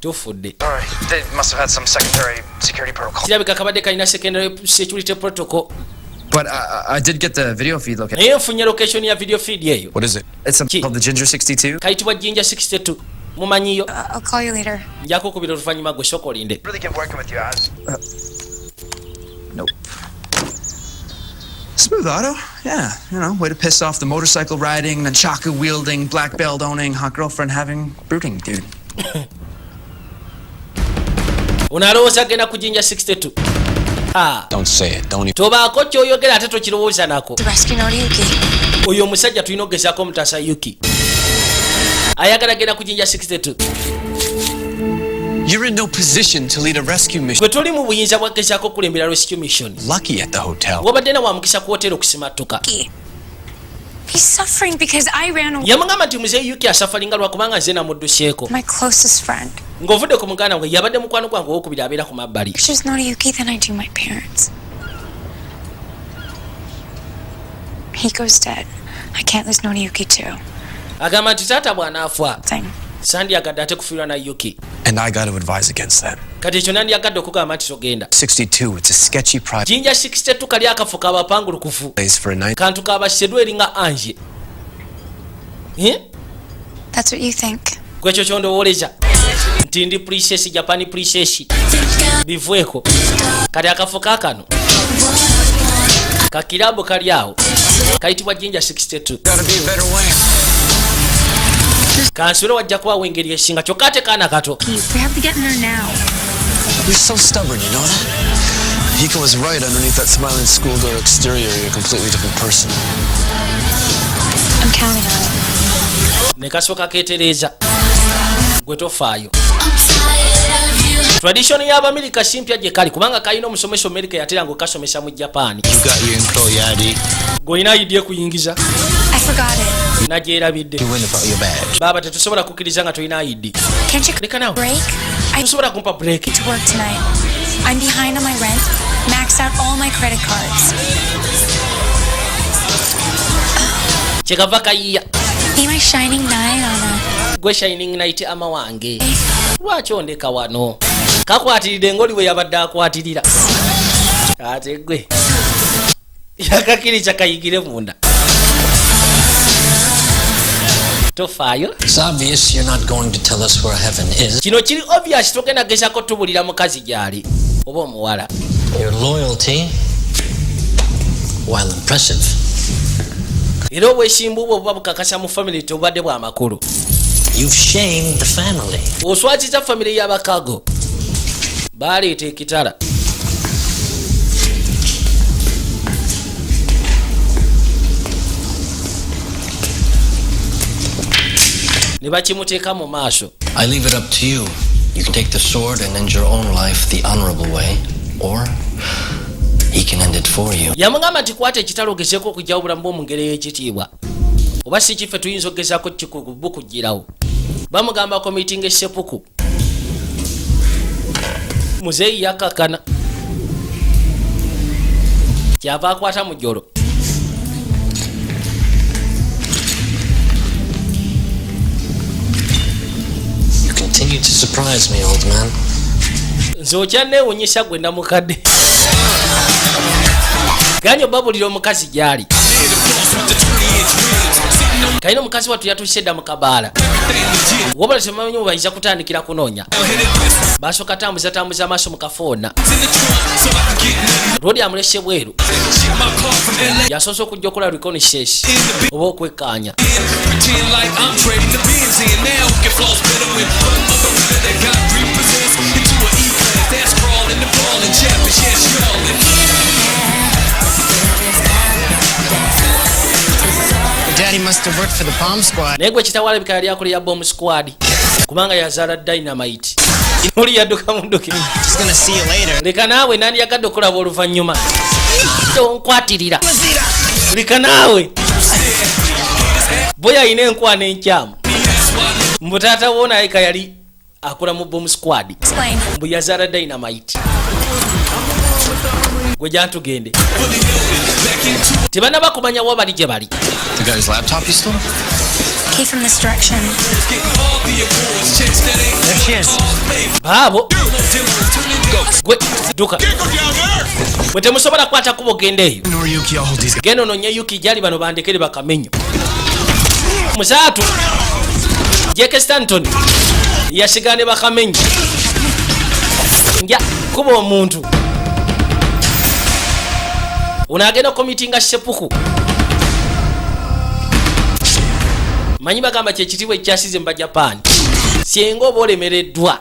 Tufudde. Alright, they must have had some secondary security protocol. Kirabika kabadde kalina secondary security protocol. But I did get the video feed location. Naye nfunye location ya video feed eyo. What is it? It's something called the Ginger 62. Kayitibwa Ginger 62. Mumanyiyo. I'll call you later. Njako kubira oluvannyuma gwe soko linde. Really good working with you, Az. Nope. Smooth auto? Yeah, you know, way to piss off the motorcycle riding, nunchaku wielding, black belt owning, hot girlfriend having, brooding dude. Unalowooza agenda ku Ginger 62. Don't say it. Don't even. Tobaako kyoyogera ate tokirowooza nako. To rescue Noriyuki. Oyo omusajja tulina okugezaako omutaasa Yuki. Ayagala agenda ku Ginger 62. You're in no position to lead a rescue mission. Gwe toli mu buyinza bwa kugezaako okulembera rescue mission. Lucky at the hotel. Wabadde na wamukisa ku hoteri okusimattuka. He's suffering because I ran away. Yamugamba nti muzee Yuki asafalinga lwakubanga nze namudduseeko. My closest friend. Ng'ovudde ku muganda gwe yabadde mukwano gwange owokubiri abeera ku mabbali. If there's Noriyuki, then I do my parents. He goes dead. I can't lose Noriyuki too. Agamba nti taata bw'anaafa Thing. sandyagadde ate kufiirwa na Yuki. And I got to advise against that. Kati ekyo nandyagadde okugamba nti togenda. 62, it's a sketchy private Ginger 62 kali akafu kabapangulukufu. place for a night. Kantu kabasiddwa eringa anje. That's what you think. Kwekyo kyondowooleza nti ndi princess, Japan princess. Bivueko. Kati akafu kaakano kakirabo kali awo kayitibwa Ginger 62. Gotta be a better way. Kansula wajja kubawo engeri esinga kyokka ate kaana kato. We have to get in there now. You're so stubborn, you know that? Hiko was right. Underneath that smiling schoolgirl exterior, you're a completely different person. I'm counting on it. Ne kasooka keetereeza gwe tofaayo. Tradition y'Abamerika simpya gye kali kubanga kalina omusomesa Amerika yateranga okukasomesa mu Japan. You got your employee ID? Gw'olina ID ekuyingiza? I forgot it. Nagyerabidde. You went about your badge. Baaba tetusobola kukkiriza nga tolina ID. Can't you Leka nawe. break? I Tosobola kumpa break. to work tonight. I'm behind on my rent. Maxed out all my credit cards. Kyekava kayiya. Be my shining knight on a... Gwe shining night ama wange. Lwaki ondeka wano? Kakwatiridde ng'oli bwe yabadde akwatirira. Ate gwe. Yakakiriza kayigire munda. Tofaayo. It's obvious you're not going to tell us where heaven is. Kino kiri obvious togenda gezaako tubulira mukazi gy'ali oba omuwala. Your loyalty, while impressive, Era obwesimbu bwo buba bukakasa mu family tobadde bwa makulu. you've shamed the family. Oswaziza family y'Abakago. Baleeta ekitala. Ne bakimuteeka mu maaso. I leave it up to you. You can take the sword and end your own life the honorable way, or he can end it for you. Yamugamba nti kwata ekitalo ogezeeko okujjawo obulamu bwo mu ngeri ey'ekitiibwa. Oba si kife tuyinza okugezaako kikubu kugirawo. Bamugamba committing essepuku. muzeeyi yakakana kyava akwata mu jjolo. You continue to surprise me, old man. Nze okyanneewunyisa gwe namukadde. Ganya obabulira omukazi gy'ali. Kayina omukazi wattu yatuuse dda mu kabaala. Wabula temumanyi bayinza kutandikira kunoonya. Basooka tambuza amaaso mu kafoona. Lwodi amulese bweru. Yasoose okujja okola reconnaissance oba okwekkaanya. Daddy must have worked for the bomb squad. Naye gwe kitawala bika yali akolera bomb squad kubanga yazaala dynamite. Oli yadduka munduke. Just gonna see you later. Leka naawe nani yagadde okulaba oluvannyuma. Tonkwatirira. Leka naawe. Boya ine enkwana enkyamu. Mbutaata wona eka yali akola mu bomb squad. Mbu yazaala dynamite. Gwe jantugende. Tebana bakumanya wa bali gye bali. The guy's laptop you stole? Key from this direction. There she is. Baabo. Gwe duka. Gwe temusobola kwata kubo gendeeyo. Noriyuki, I'll hold these guys. Gendo nonye Yuki gyali bano bandekere bakamenyo. Musaatu. Jake Stanton. Yasigane bakamenyo. Nja kuba omuntu. Unagenda komitinga sepuku. Manyi bagamba kye kitibwa ekyasize mba Japan. Singa oba olemereddwa.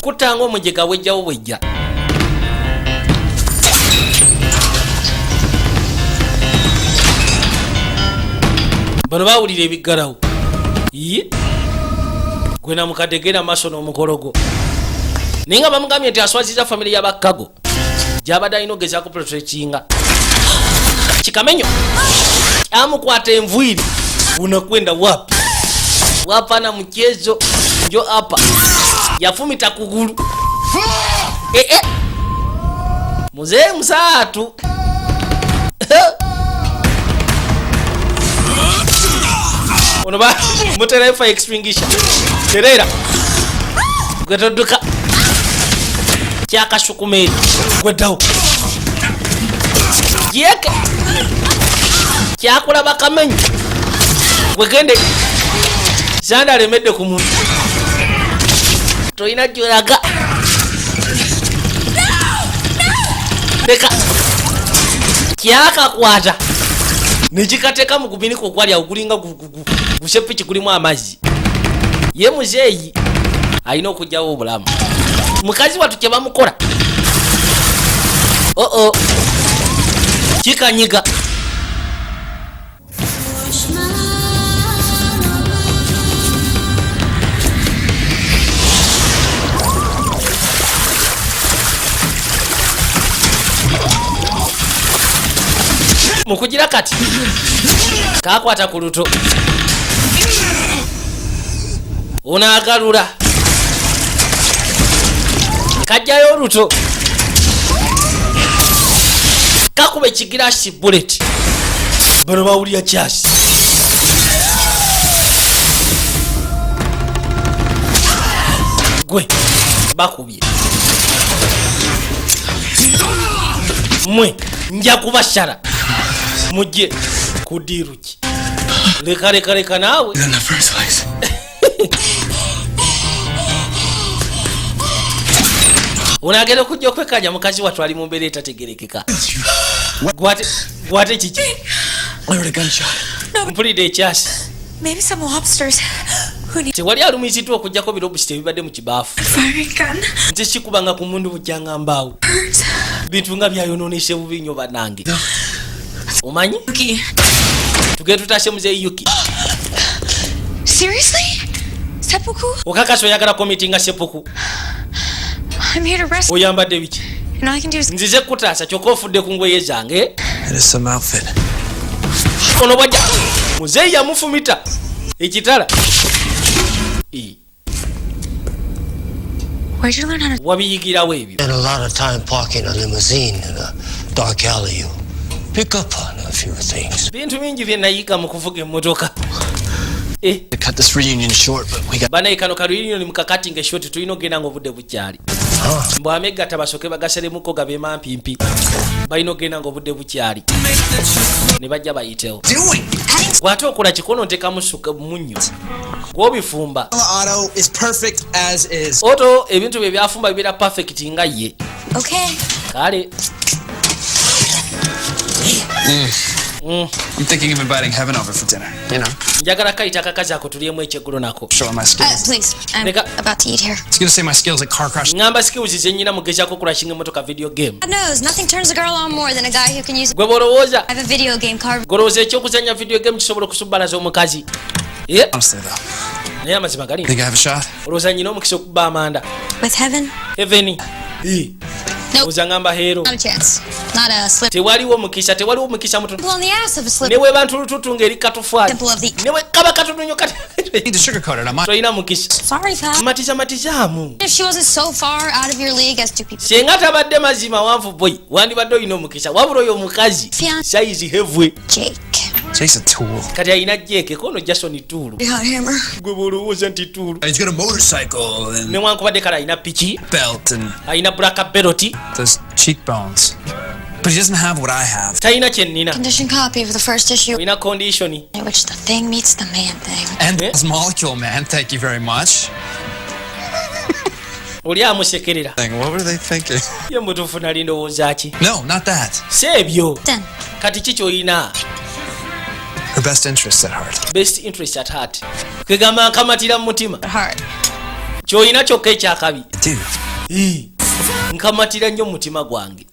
Kutanga omujega wejjawo wejja. Bano bawulira ebiggalawo. Ye. Gwe namukadde genda maaso n'omukologo. Naye nga bamugambye nti aswaziza famire y'abakago. Gyabadde alina ogezaako protectinga. Kikamenyo. Amukwata envwiri. Unakwenda wapi? Wapana mchezo. Njo hapa. Yafumita kugulu. Muzee Musaatu. Onoba mutera fire extinguisher. Terera. Gwetoduka. Kyakasukumeri. Gwetawo. Yeke. Kyakola bakamenyi. Wegende. Sanda alemedde ku muntu. Toyina gyolaga. Teka. Kyakakwata. Nijikateka mu kubiniko okwali okulinga gusepiki kulimu amazzi. Ye muzeeyi alina okujjawo obulamu. Mukazi wattu kye bamukola. Kikanyiga. Mukugira kati kakwata ku luto. Unaagalula. Kajjayo oluto. Kakuba ekigirasi bullet. Bano bawulira kyasi. Gwe bakubye. Mwe nja kubashara. Mujje kudiruki. Leka nawe. In the first place. Unagenda kujja okwekanya mukazi wattu ali mu mbeera etategerekeka. Gwate kiki? I heard a gunshot. Mpulidde ekyasi. Maybe someone upstairs who needs Tewali alumiziddwa okugjako birobusite ebibadde mu kibaafu. a firing gun. Nze sikubanga ku mundu bujjanga mbaawo. Birds. Bintu nga byayonoonese bubi nnyo bannange. Omanyi? Yuki. Tugenda tutase muzeeyi Yuki. Seriously? Seppuku? Okakasa oyagala komiti nga sepuku. I'm here to rescue. Oyambadde biki? And all I can do is Nzize kutaasa kyokka ofudde ku ngoye zange. It is some outfit. Ono bwajja. Muzeeyi yamufumita. Ekitala. Where'd you learn how to... wabiyigirawo ebyo? And a lot of time parking a limousine in a dark alley. You pick up on a few things. Bintu bingi bye nayiga mu kuvuga emmotoka. To cut this reunion short, but we got... Banaye kano ka reunion mukakati ng'eshoti tulina ogenda ng'obudde bukyali. Mbw ameggata basoke bagaseremuko gabe mampimpi. Balina ogenda ng'obudde bukyali. Ne bajja bayitewo. Bw'ate okola kikono ntekamu munnyo. Gw'obifumba. Auto is perfect as is. Oto ebintu bye byafumba bibeera perfect nga ye. Okay. Kale. I'm thinking of inviting Heaven over for dinner. You know. Njagala kayita akakazi ako tulyemu ekyeggulo nako. Show my skills. Please, I'm about to eat here. It's gonna say my skills at car crash. Ngamba skills ze nnyina mugezaako okulashing emmotoka video game. God knows, nothing turns a girl on more than a guy who can use... Gwe bw'olowooza. I have a video game card. Golowooza ekyokuzannya video game kisobola okusubbalaza omukazi. Honestly though. Naye amazima gali. Think I have a shot? Olowooza nnyina omukisa okubba Amanda. With Heaven? Heaven. Nope. Olowooza ngamba hero. Not a chance. Not a slip. Tewaliwo mukisa mutono. Simple on the ass of a slip. Ne bwe bantu lututu ng'eri katufaayo. Simple of the... Ne bwe kaba katono nnyo kati. Need to sugarcoat it. I might. Toyina mukisa. Sorry, pal. Matizaamu. If she wasn't so far out of your league as two people... Senga tabadde mazima wanvu boy. Wandibadde olina omukisa. Wabula oyo omukazi. Size heavy. Jake. Jake's a tool. Kati alina Jake kono Jason tool. You got a hammer. Gwe bw'olowooza nti tool. He's got a motorcycle and... Newankubadde kale alina piki. Belt and... Alina black belt. Those cheekbones. But he doesn't have what I have. Talina kye nnina. Condition copy of the first issue. Olina condition. In which the thing meets the man thing. And this molecule, man. Thank you very much. Oli amusekerera. What were they thinking? Ye mutuufu nali ndowooza ki? No, not that. Si ebyo. Then. Kati ki ky'olina? Her best interests at heart. Best interest at heart. Kwegamba nkamatira mu mutima. At heart. Ky'olina kyokka ekyakabi. Dude. Nkamatira nnyo mu mutima gwange.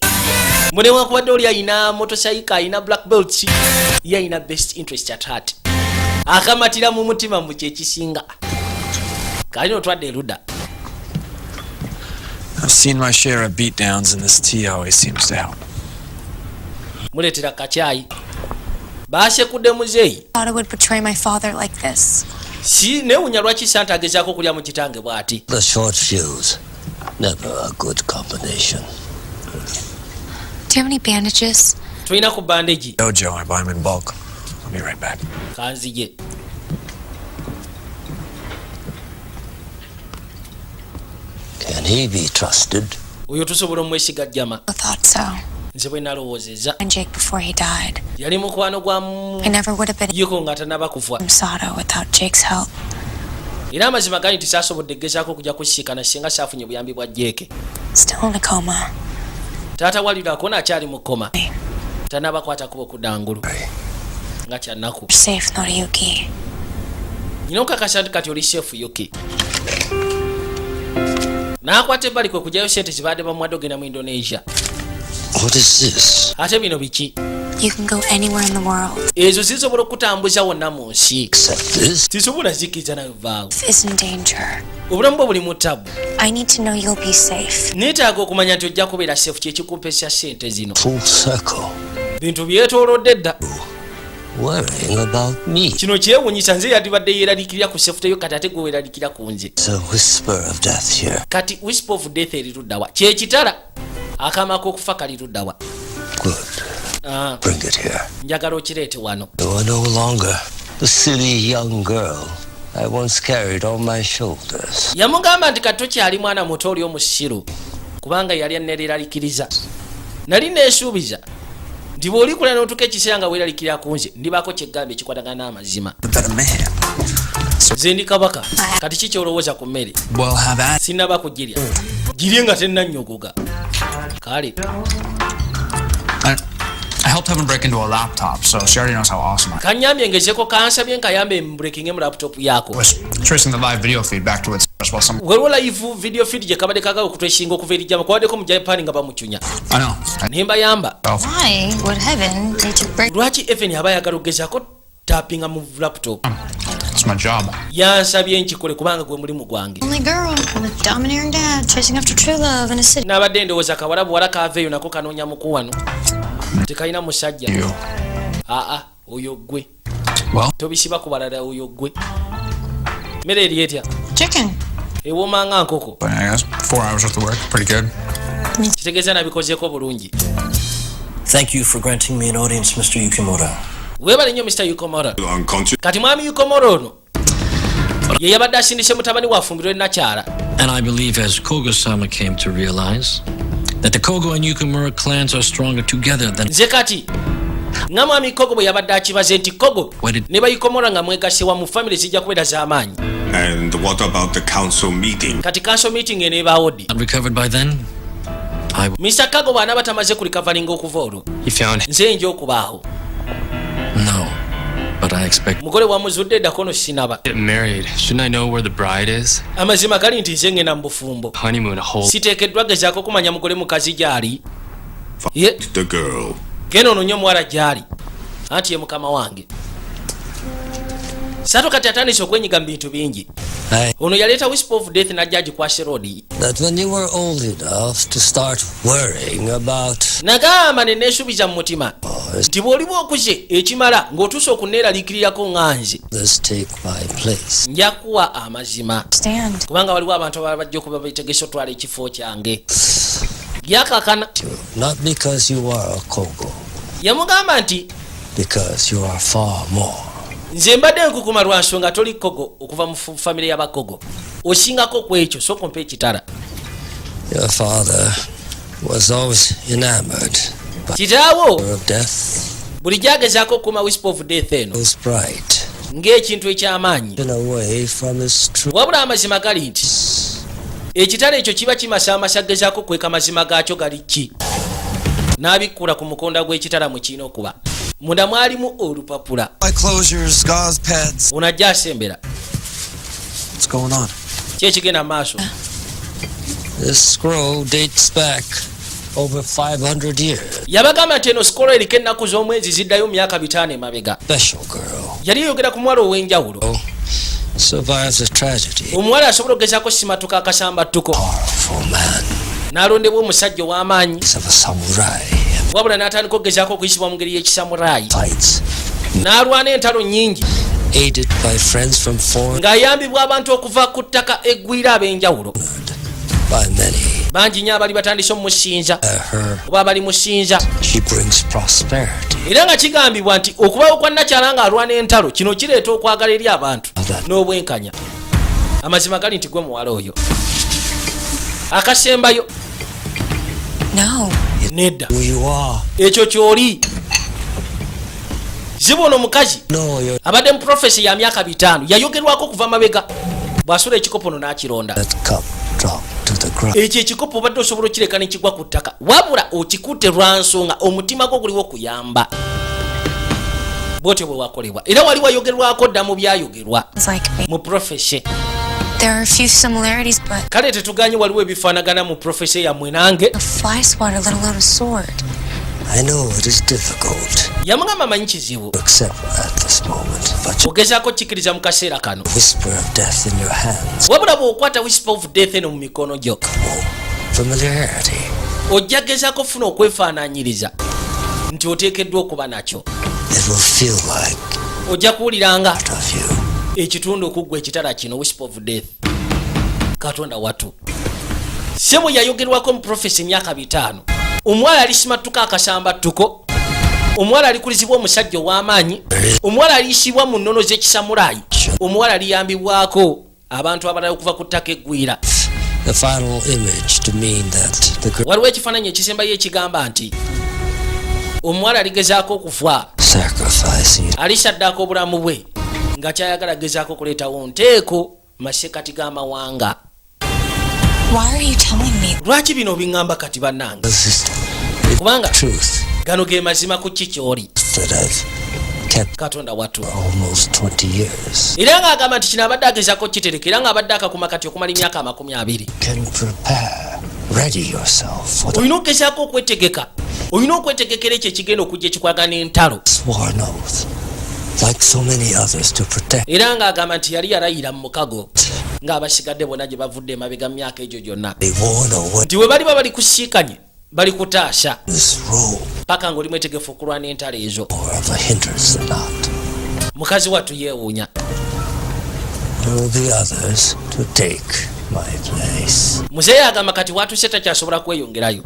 Munewankubadde oli alina motorcycle, alina black belt, ye alina best interest at heart. Akamatira mu mutima mu kyekisinga. Kalina otwadde eruda. I've seen my share of beatdowns, and this tea always seems to help. Muleetera kacyayi. Baasekudde muzeeyi. Thought I would portray my father like this. Si neewunya lwaki Santa agezaako okulya mu kitange bw'ati. The short fuse. Never a good combination. Do you have any bandages? Tulina ku bandage. No, Joe, I buy them in bulk. I'll be right back. Kanzige. Can he be trusted? Oyo tusobola omwesiga jjama. I thought so. Nze bwe nalowoozezza. And Jake before he died. Yali mukwano gwa I never would have been yiko nga tanaba kufa. in Sato without Jake's help. Era amazima gali nti saasobodde gezaako okujja kusisikana singa saafunye buyambi bwa Jake. Still in a coma. Taata walirako n'akyali mu koma. Tanaba kwata kuba okudangulu. Nga kyannaku. Safe, Noriyuki. Nyina okakasa nti kati oli safe Yuki. N'akwata ebbali kwe kujjayo sente zibadde bamuwadde ogenda mu Indonesia. What is this? Ate bino biki? You can go anywhere in the world. Ezo zisobola okutambuza wonna mu nsi. Except this. Tisobola zikiriza nayo vaawo. Is in danger. Obulamu bwo buli mu tabu. I need to know you'll be safe. Neetaaga okumanya nti ojja kubeera safe kyekikumpesa ssente zino. Full circle. Bintu byetoolodde dda. Worrying about me. Kino kyewuunyisa nze yandibadde yeeralikirira ku sefuteyo kati ate gwe weeralikira ku nze. It's a whisper of death here. Kati whisper of death eri luddawa. Kyekitala. Akaama k'okufa kali luddawa. Good. Bring it here. Njagala okireete wano. You are no longer the silly young girl I once carried on my shoulders. Yamugamba nti kati tokyali mwana muto oli omusiru kubanga yali aneeraliikiriza. Nali neesuubiza nti bw'olikula n'otuuka ekiseera nga weeralikirira ku nze ndibaako kyeggambe ekikwatagana n'amazima. Nze ndi kabaka kati ki kyolowooza ku mmere? Sinnaba kugirya. Girye nga tennannyogoga. Kale. I helped Heaven break into a laptop, so she already knows how awesome I am. Kanyambye ngezeko kansabye nkayambe breaking mu laptop yako. Was tracing the live video feed back to its source while some... Waliwo live video feed gye kabadde kagala okutwesinga okuva eri jjama kwabaddeko mu Japan nga bamucunya. I know. Nembayamba. Why would Heaven need to break... Lwaki Evan aba ayagala okugezaako tappinga mu laptop? It's my job. Yansabye nkikole kubanga gwe mulimu gwange. Only girl with domineering dad chasing after true love in a city. Nabadde ndowooza kawala buwala kaaveeyo nako kanoonya muku wano. Tekalina musajja. Oyo gwe. Tobisiba ku balala oyo gwe. Mmere eri etya? Chicken. Ewooma nga nkoko. 4 hours worth of work. Pretty good. Kitegeeza nabikozeeko bulungi. Thank you for granting me an audience, Mr. Yukimura. Weebale nnyo Mr. Yukomoro. Kati mwami Yukomoro ono ye yabadde asindise mutabani wa Fumbiro Nakyala. And I believe as Kogo-sama came to realize that the Kogo and Yukimura clans are stronger together than... Nze kati nga mwami Kogo bwe yabadde akibaze nti Kogo ne Bayukomora nga mwegase wamu family zijja kubeera z'amaanyi. And what about the council meeting? Kati council meeting eneebaawo ddi? Recovered by then? Mr. Kago bw'anaaba tamaze kulikavalinga okuva olwo nze nja okubaawo. No, but I expect... Mugole wamuzudde eddako no sinaba. Get married. Shouldn't I know where the bride is? Amazima gali nti nze ngenda mu bufumbo. Honeymoon a whole... Siteekeddwa gezaako kumanya mugole mukazi gy'ali. The girl. Genda ononye omuwala gy'ali. Anti ye mukama wange. Sato kati atandise okwenyiga mu bintu bingi. Ono yaleeta whisper of death najja agikwase road. That when you were old enough to start worrying about... Nagamba ne neesuubiza mu mutima nti bw'oliba okuze ekimala ng'otuuse okuneeraliikirirako nganze nja kuwa amazima kubanga waliwo abantu abala bajja okuba beetegese otwala ekifo kyange. Yakakana. Not because you are a Kogo. Yamugamba nti because you are far more. Nze mbadde nkukuma lwa nsonga toli Kogo okuva mu famire y'abakogo. Osingako ku ekyo so kompe ekitala. Your father was always enamored kitaawo of death. Buli gyagezaako okukuma whisper of death eno ng'ekintu eky'amaanyi. Wabula amazima gali nti ekitala ekyo kiba kimasaamasa gezaako kweka mazima gaakyo gali ki. N'abikkula ku mukonda gw'ekitala mwe kirina okuba. Munda mwalimu olupapula. Onajja asembera. Ki ekigenda mu maaso? This scroll dates back over 500 years. Yabagamba nti eno scroll eriko ennaku z'omwezi ziddayo myaka 5 emabega. Yali yogera ku mwala ow'enjawulo. Survives a tragedy. Omuwala asobola okugezaako simatuka akasambattuko. N'alondebwa omusajja ow'amaanyi. Wabula n'atandika okugezaako okuyisibwa mu ngeri y'ekisamuraayi. N'alwana entalo nnyingi. Ng'ayambibwa abantu okuva ku ttaka eggwira ab'enjawulo. Bangi nnyo abali batandise omusinza oba abali musinza. Era nga kigambibwa nti okubawo kwa Nakyala ng'alwana entalo kino kireeta okwagala eri abantu n'obwenkanya. Amazima gali nti gwe muwala oyo akasembayo nedda ekyo kyoli zibona omukazi abadde mu profesi ya myaka 5 yayogerwako okuva mabega bw'asula ekikopono n'akironda. Ekyo ekikopo obadde osobola okireka ne kigwa ku ttaka wabula okikutte lwa nsonga omutima gwo guliwo okuyamba. Bwotyo bwe wakolebwa era wali wayogerwako dda mu byayogerwa mu profesi. There are a few similarities, but kale tetuganye waliwo ebifaanagana mu profesi yammwe nange. A fly swatter let alone a sword. I know it is difficult. Yamugamba manyi kizibu ogezaako kikkiriza mu kaseera kano. Wabula bw'okwata whisper of death eno mu mikono gyo ojja gezaako ofuna okwefaanaanyiriza nti oteekeddwa okuba nakyo. Ojja kuwuliranga ekitundu okuggwa ekitala kino whisper of death. Katonda watu sebo yayogerwako mu profesi emyaka 5. Omuwala alisimatuka akasambattuko. Omuwala alikulizibwa omusajja ow'amaanyi. Omuwala aliyisibwa mu nnono z'ekisamulaayi. Omuwala aliyambibwako abantu abalala okuva ku ttaka eggwira. Waliwo ekifaananyi ekisembayo ekigamba nti omuwala aligezaako okufa alisaddaako obulamu bwe nga kyayagala gezaako okuleetawo nteeko masekati g'amawanga. Lwaki bino obiŋŋamba kati bannange? Kubanga gano ge mazima ku ki kyoli. Katonda watu era ng'agamba nti kino abadde agezaako kitereka era ng'abadde akakuma kati okumala emyaka 20. Olina okugezaako okwetegeka. Olina okwetegekera ekyo ekigenda okujja ekikwagana entalo. Era ng'agamba nti yali yalayira mu mukago ng'abasigadde bonna gye bavudde emabega mu myaka egyo gyonna nti we baliba bali kusiikanye bali kutaasa paka ng'oli mwetegefu okulwana entalo ezo. Mukazi wattu yeewuunya. muzeeyi agamba kati watuse takyasobola kweyongerayo.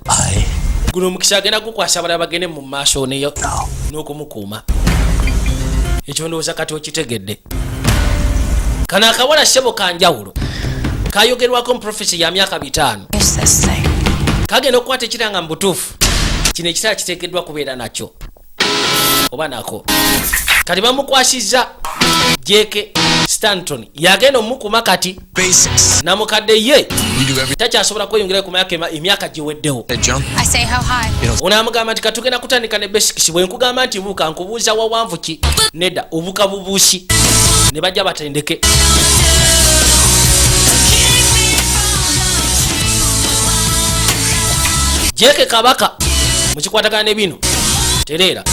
Guno omukisa agenda gukwasa balala bagende mu maaso neyo n'okumukuuma. Ekyo ndowooza kati okitegedde. Kano akawala ssebo kanjawulo kayogerwako mu profesi ya myaka 5. Kagenda okukwata ekiranga mu butuufu kino ekitala kiteekeddwa kubeera nakyo oba nako. Kati bamukwasizza Jake Stanton yagenda omukuma kati namukadde ye takyasobola kweyongera ku emyaka giweddewo. Onaamugamba nti katugenda kutandika ne basics bwe nkugamba nti buuka nkubuuza wawanvu ki nedda obuuka bubuusi ne bajja batendeke. Jeke Kabaka mukikwatagana ne bino tereera.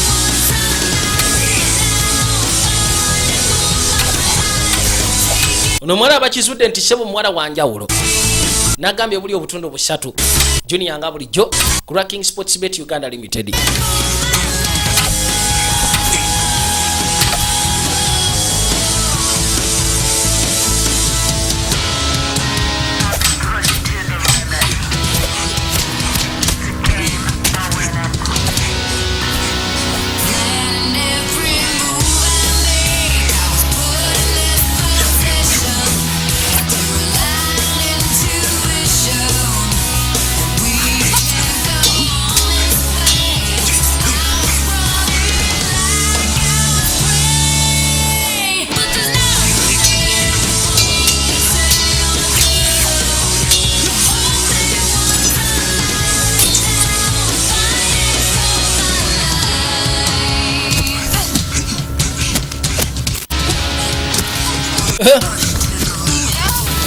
Ono mwala abakizudde nti ssebo muwala wanjawulo nagambye buli obutundu busatu junior nga bulijjo ku Racking Sports Bet Uganda Limited.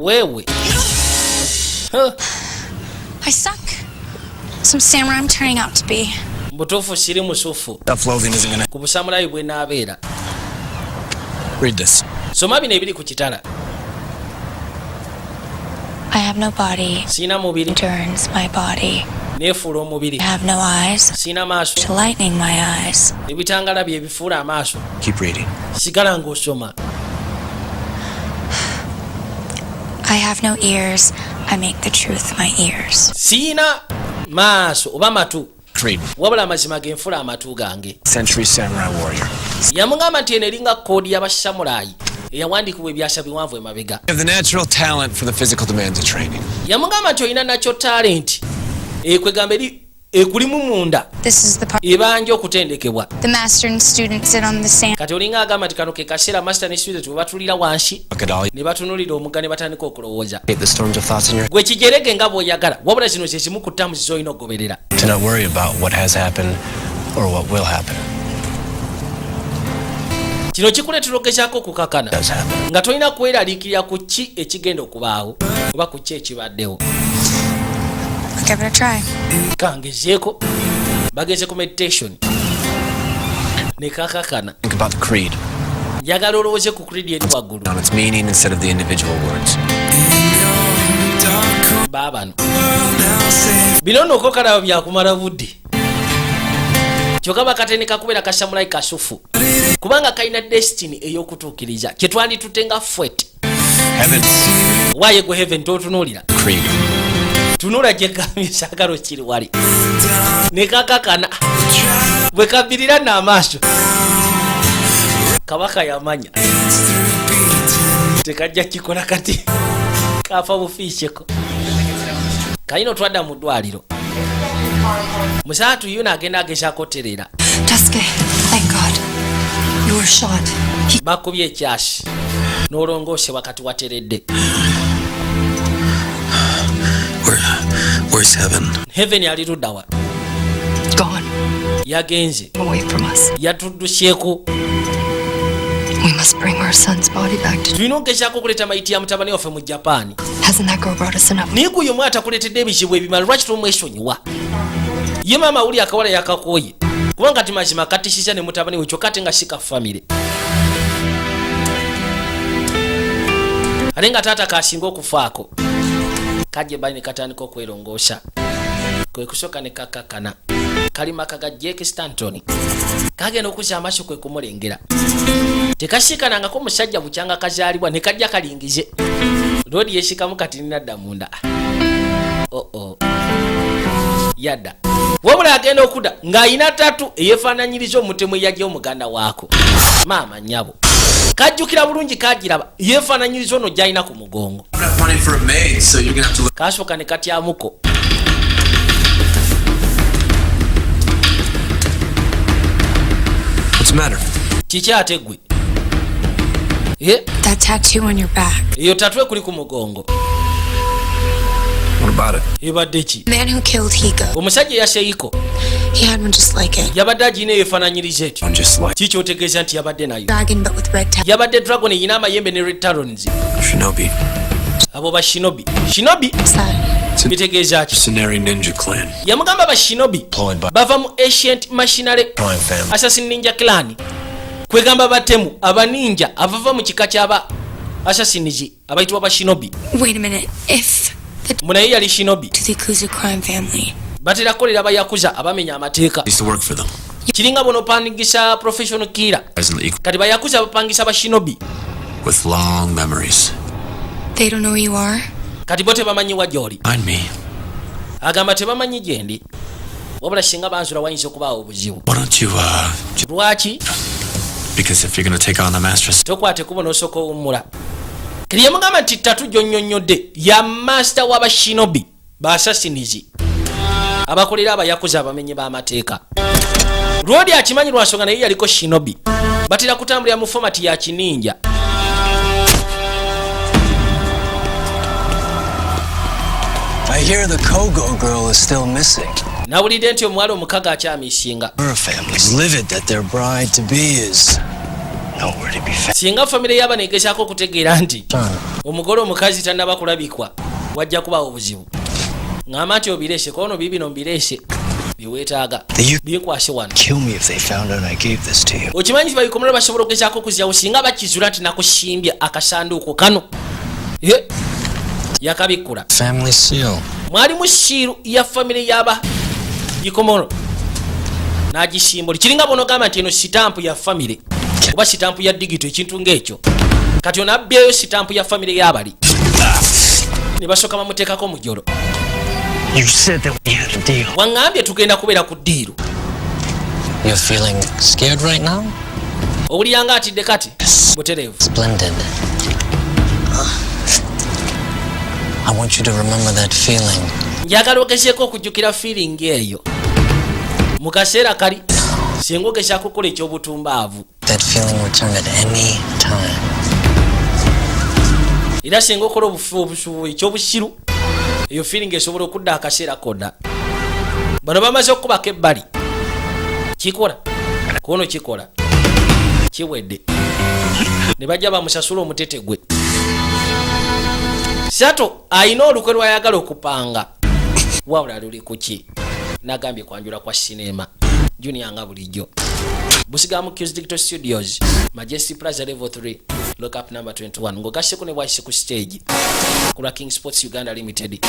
Wewe. I suck. Some samurai I'm turning out to be. Mbutufu siri musufu. Self-loathing isn't gonna. Ku busamulayi bwe naabeera. Read this. Soma bino ebiri ku kitala. I have no body. Sina mubiri. Turns my body. Neefuula omubiri. I have no eyes. Sina maaso. To lightening my eyes. Ebitangala bye bifuula amaaso. Keep reading. Sigala ng'osoma. I have no ears. I make the truth my ears. Sina maaso oba matu. Creed. Wabula amazima genfula amatu gange. Century samurai warrior. Yamugamba nti eno eringa koodi y'abashamulayi eyawandiikibwa ebyasa biwanvu emabega. You have the natural talent for the physical demands of training. Yamugamba nti olina nakyo talenti ekwegamba eri ekulimu munda ebanja okutendekebwa. The master and student sit on the sand. Kati olinga agamba nti kano ke kaseera master ne student bwe batulira wansi ne batunulira omugga ne batandika okulowooza. Gwe kijerege nga bw'oyagala wabula zino ze zimu ku ttamu zizolina okugoberera. To not worry about what has happened or what will happen. Kino kikuleetera okugezaako okukakana nga tolina kweraliikirira ku ki ekigenda okubaawo oba ku ki ekibaddewo. Give it a try. Kangezeeko bageze ku meditation ne kakakana. Think about the creed. Njagala olowooze ku creed eri waggulu. On its meaning instead of the individual words. Baabano bino nno okokalaba byakumala budde kyokka bakatendeka kubeera kasamulayi kasufu kubanga kalina destiny ey'okutuukiriza kyetwanditutte nga fwet. Waaye gwe heaven totunuulira tunula gye gambye saagalo kiri wali ne kakakana bwe kabirira n'amaaso kabaka yamanya tekajja kikola kati kafa bufiikyeko kalina otwadda mu ddwaliro musaatu yuno agenda agezaako terera. Thank God. You were shot. Bakubye ekyasi n'olongoose wakati wateredde. Where's heaven? Heaven yali luddawa? Gone. Yagenze. Away from us. Yatuddusyeko. We must bring our son's body back to. Tulina okugezaako okuleeta mayiti ya mutabani waffe mu Japan. Hasn't that girl brought us enough? Naye gwe omwana atakuleetedde ebizibu ebimala lwaki tomwesonyiwa? Ye maama wuli akawala yakakooye kubanga ti mazima katisiza ne mutabani we kyokka ate nga si ka famire. Ate nga taata kasinga okufaako kajje bali ne katandika okwerongoosa kwe kusooka ne kakakana kali maka ga Jake Stanton kagenda okuzza amaaso kwe kumulengera tekasiikanangako omusajja bukyanga kazaalibwa ne kajja kalingize Rodi yeshikamu kati ninadda munda. Yadda. Wabula agenda okuda ng'ayina tatu eyefaananyiriza omutemu eyajja omuganda waako. Maama nnyabo. Kajjukira bulungi kagiraba yeefaananyiriza ono gy'alina ku mugongo. Kasooka ne katyamuko. What's the matter? Kiki ate gwe? That tattoo on your back. Iyo tattoo kuli ku mugongo. What about it? Ebadde ki? Man who killed Hiko. Omusajja yashe Hiko. He had one just like it. Yabadde agina eyefaananyiriza etyo. Kiki otegeeza nti yabadde nayo? Dragon but with red talons. Yabadde dragon eyina amayembe ne red talons. Shinobi. Abo ba shinobi. Shinobi? Bitegeeza ki? Mercenary ninja clan. Yamugamba ba shinobi. Bava mu ancient machinery assassin ninja clan. Kwegamba batemu abaninja abava mu kika ky'aba assassins abayitibwa ba shinobi. Wait a minute. If munaye yali shinobi. To the Yakuza crime family. Batera kolera ba Yakuza abamenya amateeka. Used to work for them. Kiringa bono pangisa professional killer. Kati ba Yakuza bapangisa ba shinobi. With long memories. They don't know who you are. Kati bote bamanyi wajoli. Find me. Agamba tebamanyi gyendi. Wabula singa banzura wayinza okubaawo obuzibu. Why don't you Lwaki? Because if you're going to take on the master's... Tokwate kubo n'osooka owummula. Kiri yamugamba nti ttatu gy'onnyonnyodde ya master w'aba shinobi ba assassins abakolera abayakuza abamenyi b'amateeka. Rodi akimanyi lwa nsonga naye yaliko shinobi. Batera kutambulira mu format ya kininja. I hear the Kogo girl is still missing. Nawulidde nti omuwala omukaga akyamisinga. Her family's livid that their bride-to-be is nowhere to be found. Singa famire yaba negezaako okutegeera nti omugole omukazi tannaba kulabikwa wajja kubaawo obuzibu. Ngamba nti obirese kono bibino mbirese biweetaaga bikwase wano. Kill me if they found out I gave this to you. Okimanyi bayikomera basobola okugezaako okuzyawo singa bakizula nti nakusimbye akasanduuko kano. Yakabikkula. Family seal. Mwalimu siiru ya famire yaba Gikomoro n'agisimbula. Kiringa bono gamba nti eno sitampu ya famire oba sitampu ya digito ekintu ng'ekyo. Kati ono abbyeyo sitampu ya famire y'abali ne basooka bamuteekako mu jjolo. You said that we had a deal. Waŋŋambye tugenda kubeera ku ddiiru. You're feeling scared right now? Owuliranga atidde kati butereevu. Splendid. I want you to remember that feeling. Njagala ogezeeko okujjukira feeling eyo mu kaseera kali singa ogezaako okukola ekyobutumbaavu. That feeling return at any time. Era singa okola obufuubufuubu ekyobusiru eyo feeling esobola okudda akaseera konna. Bano bamaze okukubako ebbali. Kikola kono kikola kiwedde ne bajja bamusasula omutete gwe. Sato ayina olukwe lwayagala okupanga wabula luli kuki. Nagambye kwanjula kwa sinema Junior nga bulijjo. Busigamu Q's Digital Studios Majesty Plaza Level 3 look up number 21 ngogaseko ne bwashise ku stage kula King Sports Uganda Limited.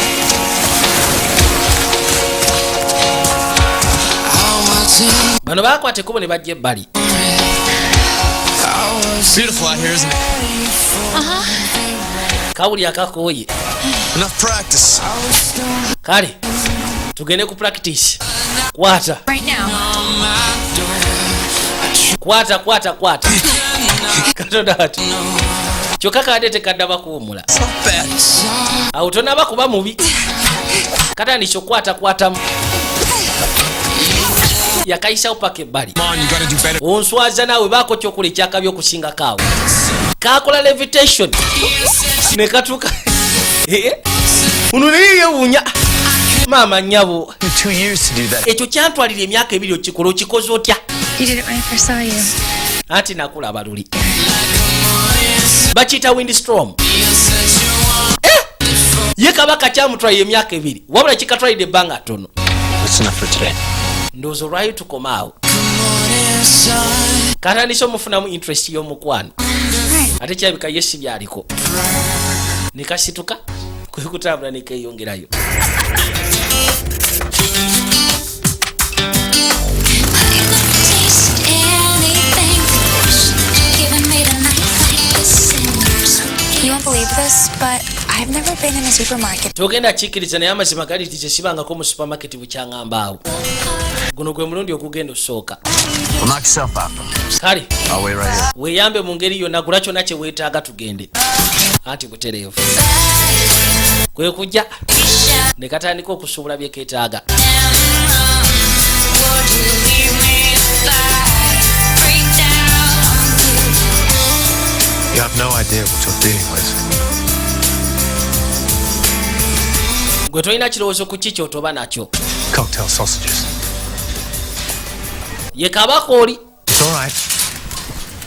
Bano bakwate kubo ne bajja ebbali. Beautiful out here, isn't it? Kawuli akakoye. Enough practice. Kale tugende ku practice. Kwata. Right now. Kwata. Katonda ati. Kyokka kadde tekaddaba kuwummula. Awo tonaba kuba mubi. Katandise okukwatamu. Yakayisawo paka ebbali. Onswaza naawe baako kyokola ekyakabi okusinga kaawe. Kakola levitation. Ne katuuka. Uno naye yewuunya. Maama nnyabo. Ekyo kyantwalira emyaka 2 okikola okikoze otya? You did it when I first saw you. Anti nakulaba luli. Bakiyita windstorm. Ye kabaka kyamutwalira emyaka 2 wabula kikatwalidde ebbanga ttono. That's enough for today. Ndowooza olwayo tukomaawo. Katandise omufunamu interest y'omukwano. Ate kyabika yesi byaliko. Nekasituka kwe kutambula nekeyongerayo. You won't believe this, but I've never been in a supermarket. Togenda chikiriza naye amazima gali tizesibangako mu supermarket bukyangamba awo. Guno gwe mulundi okugenda osooka. Well, knock yourself out. Kale. I'll wait right here. Weeyambe mu ngeri yonna gula kyonna kye weetaaga tugende. Anti butereevu. Kwe kujja ne katandika okusuubula bye keetaaga. You have no idea what you're dealing with. Gwe tolina kirowoozo ku ki ky'otoba nakyo. Cocktail sausages. Ye kabaka oli. It's all right.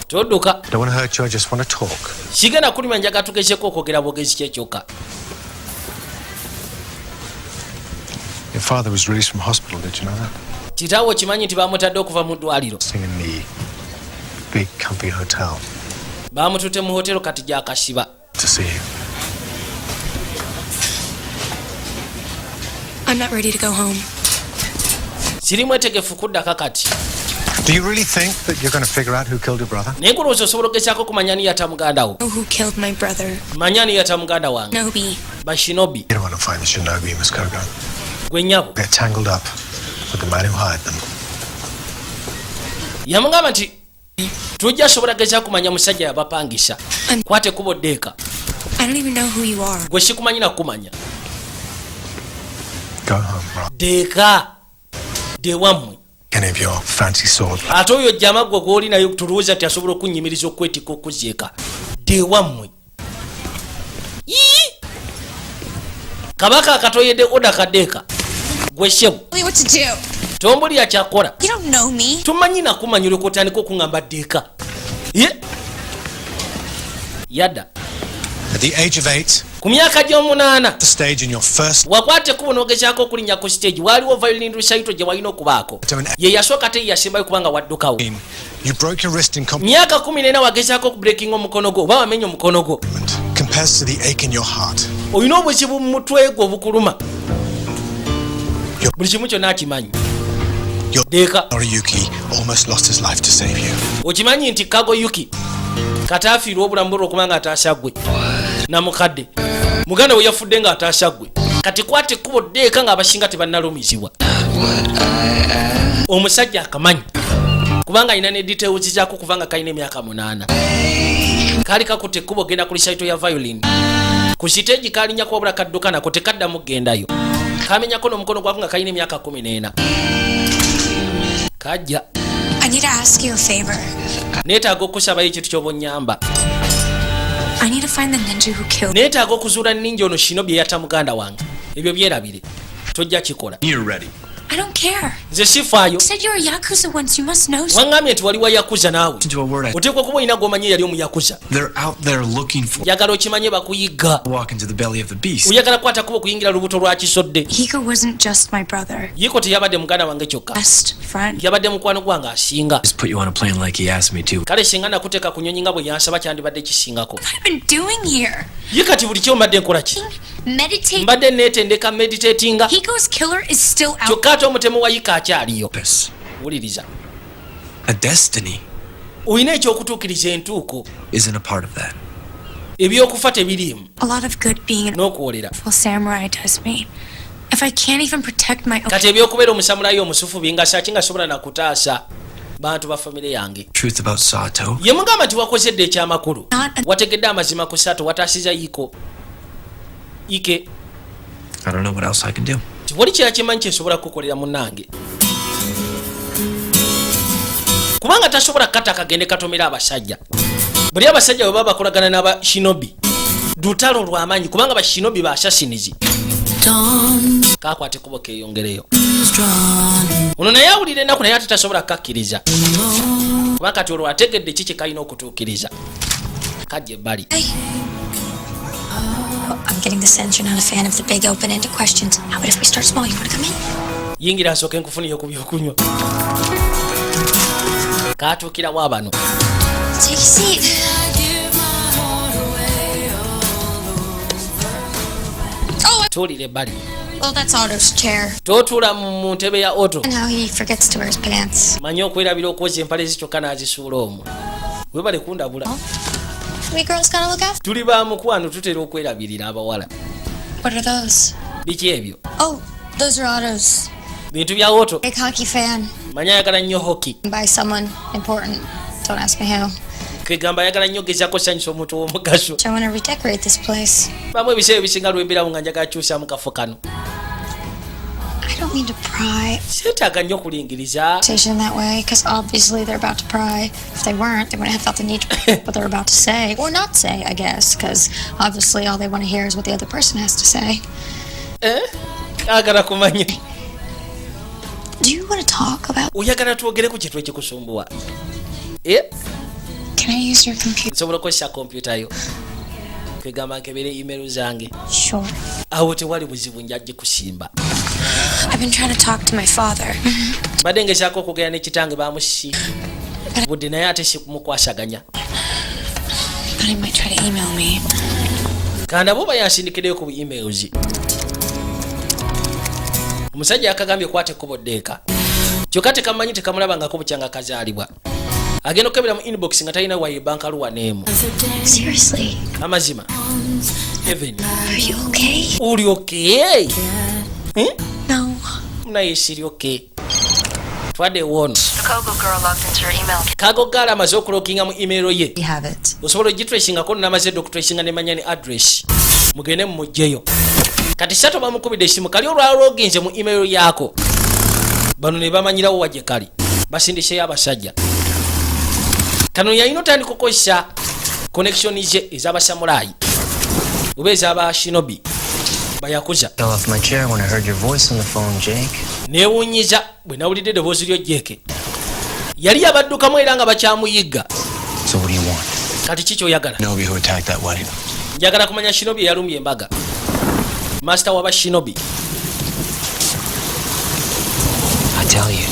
Todduka. Don't want to hurt you, I just want to talk. Sigenda kulima njaga tugezeko okwogera bwogezi kyekyoka. Your father was released from hospital, did you know that? Kitaawo okimanyi nti baamutadde okuva mu ddwaliro. Staying in the big comfy hotel. Baamututte mu hotelo kati gy'akasiba. To see you. I'm not ready to go home. Siri mwetegefu kuddaka kati. Do you really think that you're going to figure out who killed your brother? Naye ngulowooza osobola okugezaako kumanya ni yata muganda wo. Who killed my brother? Manya ni yata muganda wange. Nobi. Bashinobi. You don't want to find the Shinobi, Miss Kogo. Gwe nnyabo. Get tangled up with the man who hired them. Yamugamba nti tujja sobola gezaako kumanya musajja yabapangisa. Kwate kubo ddeeka. I don't even know who you are. Gwe sikumanyi na kumanya. Go home, Rob. Ddeeka. De wammwe. Any of your fancy sword. Ate oyo jjama gwe gw'oli naye tulowooza nti asobola okunnyimiriza okwetika okuzeeka. De wammwe. Kabaka akatoyedde oda kaddeeka. Gwe shebu. What to do? Tombulira kyakola. You don't know me. Tumanyi nakumanyi olwokotandika okuŋŋamba ddeeka. Yadda. At the age of 8, ku myaka gy'omunaana the stage in your first wakwate kubo n'ogezaako okulinnya ku stage waaliwo violin recital gye walina okubaako ye yasooka te yasembayo kubanga waddukawo. you broke your wrist in myaka 14 wagezaako okubreakinga omukono gwo oba wamenya omukono gwo compares to the ache in your heart. olina obuzibu mu mutwe gwo obukuluma buli kimu kyonna akimanyi. Ddeeka. Noriyuki almost lost his life to save you. Okimanyi nti Kago Yuki kataafiirwa obulamu bwe okubanga ataasa ggwe namukadde muganda we yafudde nga ataasa ggwe kati kwate ekkubo ddeeka ng'abasinga tebannalumizibwa. Omusajja akamanyi kubanga alina ne details zaako kubanga kalina emyaka 8 kaali kakutte ekkubo genda ku recital ya violin ku siteegi kaalinya kwabula kadduka nako tekaddamu gendayo kamenyako n'omukono gwako nga kalina emyaka 14 kajja. I need to ask you a favor. Neetaaga okusabayo ekintu ky'obonnyamba. I need to find the ninja who killed. Neetaaga okuzuula ninja ono Shinobi eyata muganda wange. Ebyo byerabire. Tojja kikola. You're ready. I don't care. Nze sifaayo. You said you were a Yakuza once. You must know. Wangambye nti wali wa Yakuza naawe. To a word Oteekwa kuba olina gw'omanyi yali omu Yakuza. They're out there looking for. Njagala okimanye bakuyigga. Walk into the belly of the beast. Oyagala kwata kuba okuyingira lubuto lwa kisodde. Hiko wasn't just my brother. Yiko teyabadde muganda wange kyokka. Best friend. Yabadde mukwano gwange asinga. Just put you on a plane like he asked me to. Kale singa nakuteeka ku nnyonyi nga bwe yansaba kyandibadde kisingako. What have you been doing here? Ye kati buli kyo mbadde nkola ki? Meditate. Mbadde neetendeka meditatinga. Hiko's killer is still out. Kyokka ate omutemu wa Yika akyaliyo. Wuliriza. A destiny. Oyina ekyokutuukiriza entuuko. Isn't a part of that. Ebyokufa tebiriimu. A lot of good being an n'okwolera. awful samurai does me. If I can't even protect my own. Kati ebyokubeera omusamulayo omusufu bingasa kinga sobola na kutaasa bantu ba famire yange. Truth about Sato. Ye mugamba nti wakozedde ekyamakulu. Wategedde amazima ku Sato wataasiza Yiko. Ike. I don't know what else I can do. Wali kira kimanyi kyesobola kukolera munnange. Kubanga tasobola kata kagende katomera abasajja. Buli abasajja bwe baba bakolagana n'aba Shinobi. Dutalo lw'amaanyi kubanga ba Shinobi ba assassinizi. Kakwate kubo keeyongereyo. Ono naye awulira ennaku naye ate tasobola kukakkiriza. Kubanga kati olwo ategedde ki kye kalina okutuukiriza. Kajja ebbali. I'm getting the sense you're not a fan of the big open-ended questions. How about if we start small? You want to come in? Yingira asooke nkufuniye ku byokunywa. Kaatuukirawo abano. Take a seat. Tuulire ebbali. Well, that's Otto's chair. Totuula mu ntebe ya Otto. And how he forgets to wear his pants. Manyi okwerabira okwoza empale zikyokka n'azisuula omwo. Webale kundabula. We girls gotta look after. Tuli ba mukwano tutera okwerabirira abawala. What are those? Biki ebyo? Oh, those are autos. Bintu bya auto. Big hockey fan. Manya ayagala nnyo hockey. By someone important. Don't ask me who. Kwegamba ayagala nnyo gezaako sanyusa omuntu w'omugaso. I want to redecorate this place. Bamu ebiseera ebisinga lwembirawo nga njagala kyusa mu kafo kano. I don't mean to pry. Seetaaga nnyo kulingiriza. Station that way, because obviously they're about to pry. If they weren't, they wouldn't have felt the need to what they're about to say. Or not say, I guess, because obviously all they want to hear is what the other person has to say. Agala kumanya. Do you want to talk about... Oyagala twogere ku kintu ekikusumbuwa. Can I use your computer? Nsobola okukozesa kompyuta yo. Kwegamba nkebere email zange. Sure. Awo tewali buzibu nja gikusimba. I've been trying to talk to my father. Badde ngezaako okugera ne kitange bamusi. Budde naye ate sikumukwasaganya. But he might try to email me. Kanda bo bayansindikireyo ku emails. Omusajja yakagambye kwate ekkubo ddeeka. Kyokka tekamanyi tekamulabangako bukyanga kazaalibwa. Agenda okukebera mu inbox nga talina wa banka luwa neemu. Seriously? Amazima. Even. Are you okay? Uli okay? No. Naye siri okay. Twadde wono. The Kogo girl logged into her email. Kago girl amaze okulokinga mu email ye. We have it. Osobola ogitracingako n'amaze okutracinga nemanya ne address. Mugende mumugjeyo. Kati sato bamukubidde esimu kali olwaloginze mu email yaako. Bano ne bamanyirawo wajje kali. Basindisheyo abasajja. Kano yalina otandika okukozesa connection ze ez'abasamurai. Oba ez'aba shinobi. Bayakuza. Fell off my chair when I heard your voice on the phone, Jake. Neewunyiza bwe nawulidde eddoboozi lyo Jake. Yali yabaddukamu era nga bakyamuyigga. So what do you want? Kati ki ky'oyagala? Shinobi who attacked that wedding. Njagala kumanya Shinobi eyalumbye embaga. Master waba Shinobi. I tell you.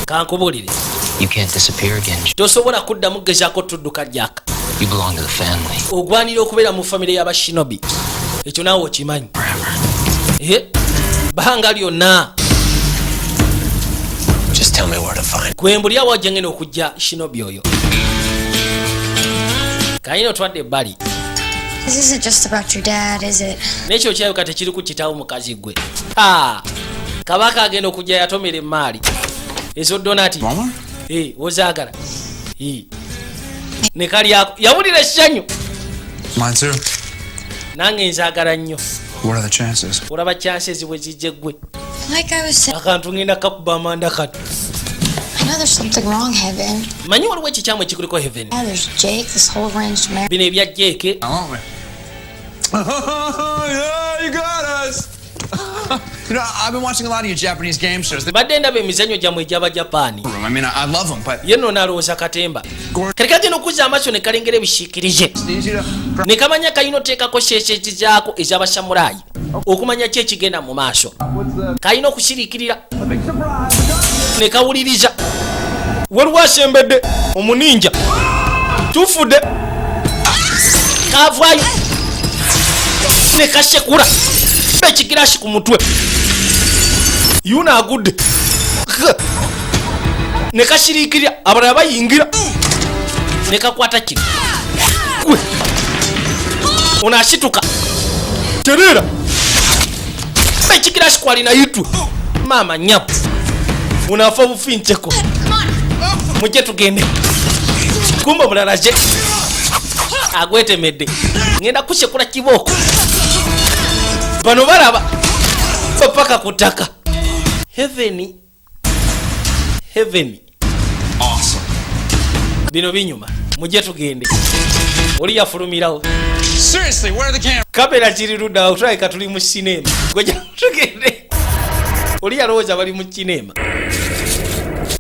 Kankubulire. You can't disappear again. Tosobola kuddamu kugezaako tudduka Jack. You belong to the family. Ogwanira okubeera mu famire y'aba Shinobi. Ekyo naawe okimanyi. Bahanga lyonna. Just tell me where to find. Kwembulya wajja ngene okujja Shinobi oyo. Kayino twadde ebbali. This isn't just about your dad, is it? Nekyo kyayuka tekiri ku kitaawo mukazi gwe. Kabaka agenda okujja yatomera emaali. Ezo donati. Ozaagala. Ne kali yawulira essanyu. Mine too. Nange nzaagala nnyo. What are the chances? Olaba chances bwe zijje gwe. Like I was saying. Akantu ngenda kakuba amanda kati. I know there's something wrong, Heaven. Manyi waliwo ekikyamu ekikuliko Heaven. Yeah, there's Jake, this whole arranged marriage. Bino ebya Jake. Won't we? Yeah, you got us. You know, I've been watching a lot of your Japanese game shows. Badde ndaba emizannyo gyammwe egy'Abajapani. I mean, I love them, but... Ye nno nalowooza katemba. Kali kagenda okuzza amaaso ne kalengera ebisiikirize. Ne kamanya kalina oteekako seesezi zaako ez'abasamulaayi. Okumanya ki ekigenda mu maaso. Kalina okusiriikirira. Ne kawuliriza. Waliwo asembedde omuninja. Tufudde. Kaavaayo. Ne kasekula. Ekigiraasi ku mutwe. Yuna agudde. Ne kasiriikirira abalala bayingira. Ne kakwata kino. Ono asituka. Tereera. Ekigiraasi kwalina yitu. Maama nyapu. Unaafa bufincheko. Mujje tugende. Kumba mulala je. Agwetemedde. Ngenda kusekula kibooko. Bano balaba. Paka kutaka. Heaven. Awesome. Bino binyuma. Mujje tugende. Oli yafulumirawo. Seriously, where are the cameras? Kamera kiri ludda otulabika tuli mu sinema. Gojja tugende. Oli yalowooza bali mu kinema.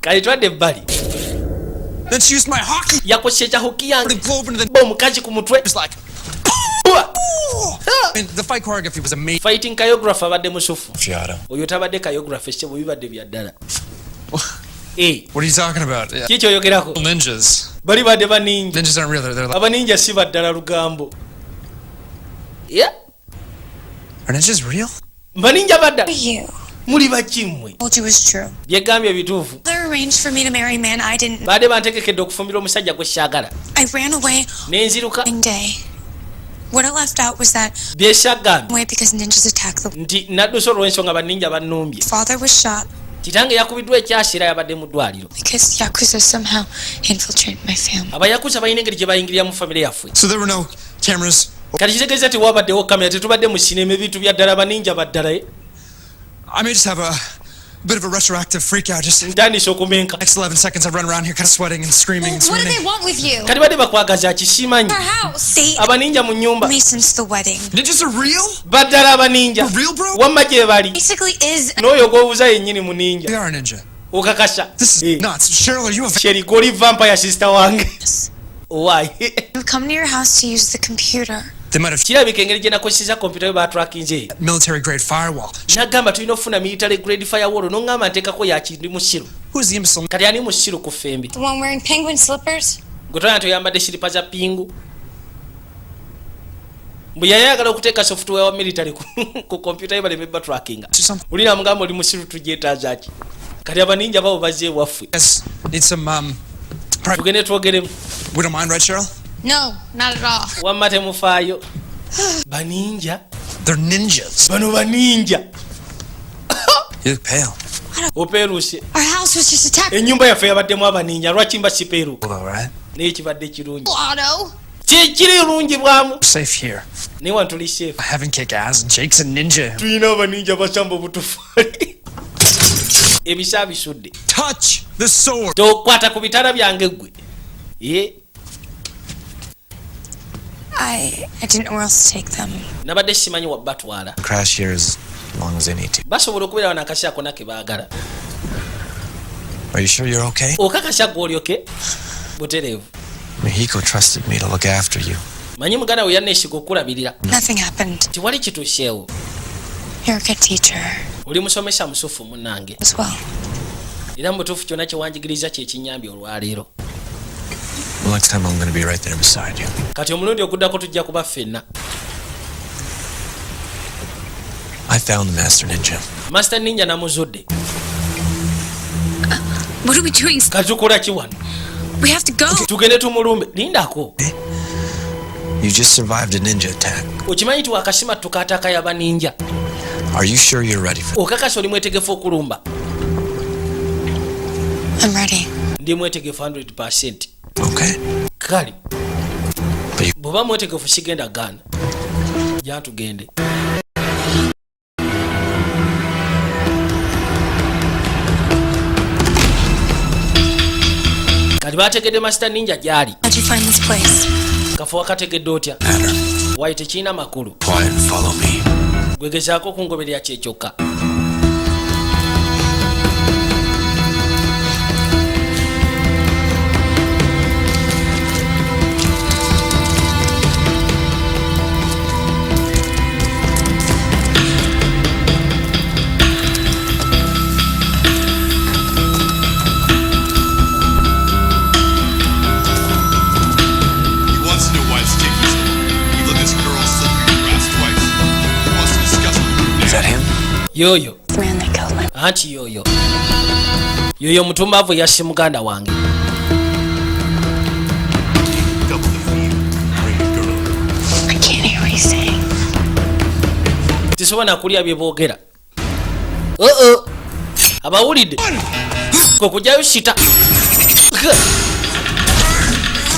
Kali twadde ebbali. Then she used my hockey. Yakoseza hockey yange. Blow up into the... Omukazi ku mutwe. It's like... I mean, the fight choreography was amazing. Fighting choreographer abadde musufu. Fiata. Oyo tabadde choreographer ekyo bibadde bya ddala. What are you talking about? Yeah. Kiki oyogerako? Ninjas. Bali badde baninja. Ninjas aren't real. They're like... Abaninja si baddala lugambo. Yeah. Are ninjas real? Baninja baddala. You. Muli bakimmwe. Told you was true. Byegambye bituufu. They arranged for me to marry a man I didn't. Badde bantegekedde okufumbira omusajja gwe saagala. I ran away nenziruka day. What I left out was that byeshagambye way because ninjas attacked the nti naddusa olw'ensonga baninja bannumbye. father was shot Kitange yakubiddwa ekyasi era yabadde mu ddwaliro. because Yakuza somehow infiltrated my family. Abayakuza balina engeri gye bayingirira mu famire yaffe. So there were no cameras? Kati kitegeeza tewabaddewo kamera, tetubadde mu sinema ebintu bya ddala baninja baddala. I may just have a bit of a retroactive freak out. Just ntandise okumenka. next 11 seconds I run around here kind of sweating and screaming and What do swooning. they want with you? Kati badde bakwagaza kisimanyi. Our house. They Abaninja mu nyumba. me since the wedding. Ninjas are real? Baddala abaninja. For real, bro? Wamma gye bali. Basically is N'oyo gw'obuuza yennyini mu ninja. They are a ninja. Okakasa. This is nuts. Cheryl, are you a Sherry goli vampire sister wange. Why? I've come to your house to use the computer. They might have Kirabika engeri gye nakozesa kompyuta yo batrackinze. military grade firewall. Nagamba tulina okufuna military grade firewall n'oŋŋamba nteekako yakindi musiru. Who's the imbecile? Kati ani musiru ku fembi? The one wearing penguin slippers? Gwe tolina toyambadde shiripa za pingu. Bwe yayagala okuteeka software wa military ku kompyuta ye baleme batrackinga. Ulina mugamba oli musiru tugyetaaza ki? Kati abaninja babo bazze ewaffe. Yes. Need some Tugende twogeremu. We don't mind, right, Cheryl? No, not at all. Wamma temufaayo. Baninja? They're ninjas. Bano baninja. You look pale. Opeeruse. Our house was just attacked. Ennyumba yaffe yabaddemu abaninja, lwaki mba sipeeruka? All right. Naye kibadde kirungi. Otto. Kiri lungi bwamu. Safe here. Naye wano tuli safe. I haven't kicked ass and Jake's a ninja. Tulina abaninja basamba obutufaali. Ebisa bisudde. Touch the sword. Tokwata ku bitala byange ggwe. I didn't know where else to take them. Nabadde simanyi wa batwala. Crash here as long as they need to. Basobola okubeera wano akaseera konna ke baagala. Are you sure you're okay? Okakasa gw'olyoke butereevu. Mihiko trusted me to look after you. Manyi muganda we yanneesiga okulabirira. Nothing happened. Tiwali kituuseewo. You're a good teacher Oli musomesa musufu munnange. as well. Era mu butuufu kyonna kye wanjigiriza kye kinyambye olwaleero. Well, next time I'm going to be right there beside you. Kati omulundi oguddako tujja kuba ffenna. I found the Master Ninja. Master Ninja namuzudde. What are we doing? Kati tukola ki wano? We have to go. Tugende tumulumbe. Lindako. You just survived a ninja attack. Okimanyi ti wakasima tukaataka y'abaninja. Are you sure you're ready for Okakasa oli mwetegefu okulumba. I'm ready. Ndi mwetegefu 100%. Okay. Kale. Bw'oba mwetegefu sigenda gaana. Jja tugende. Kati baategedde Master Ninja gy'ali. How'd you find this place? Kafo wakategedde otya? Wayi tekiina makulu. Quiet and follow me. Gwegezaako kungoberera kyekyokka. Yoyo. Anti yoyo. Yoyo mutumbavu yasse muganda wange. I can't hear what he's saying. Tisobola kulya bye boogera. Abawulidde. Kwe kujjayo shita.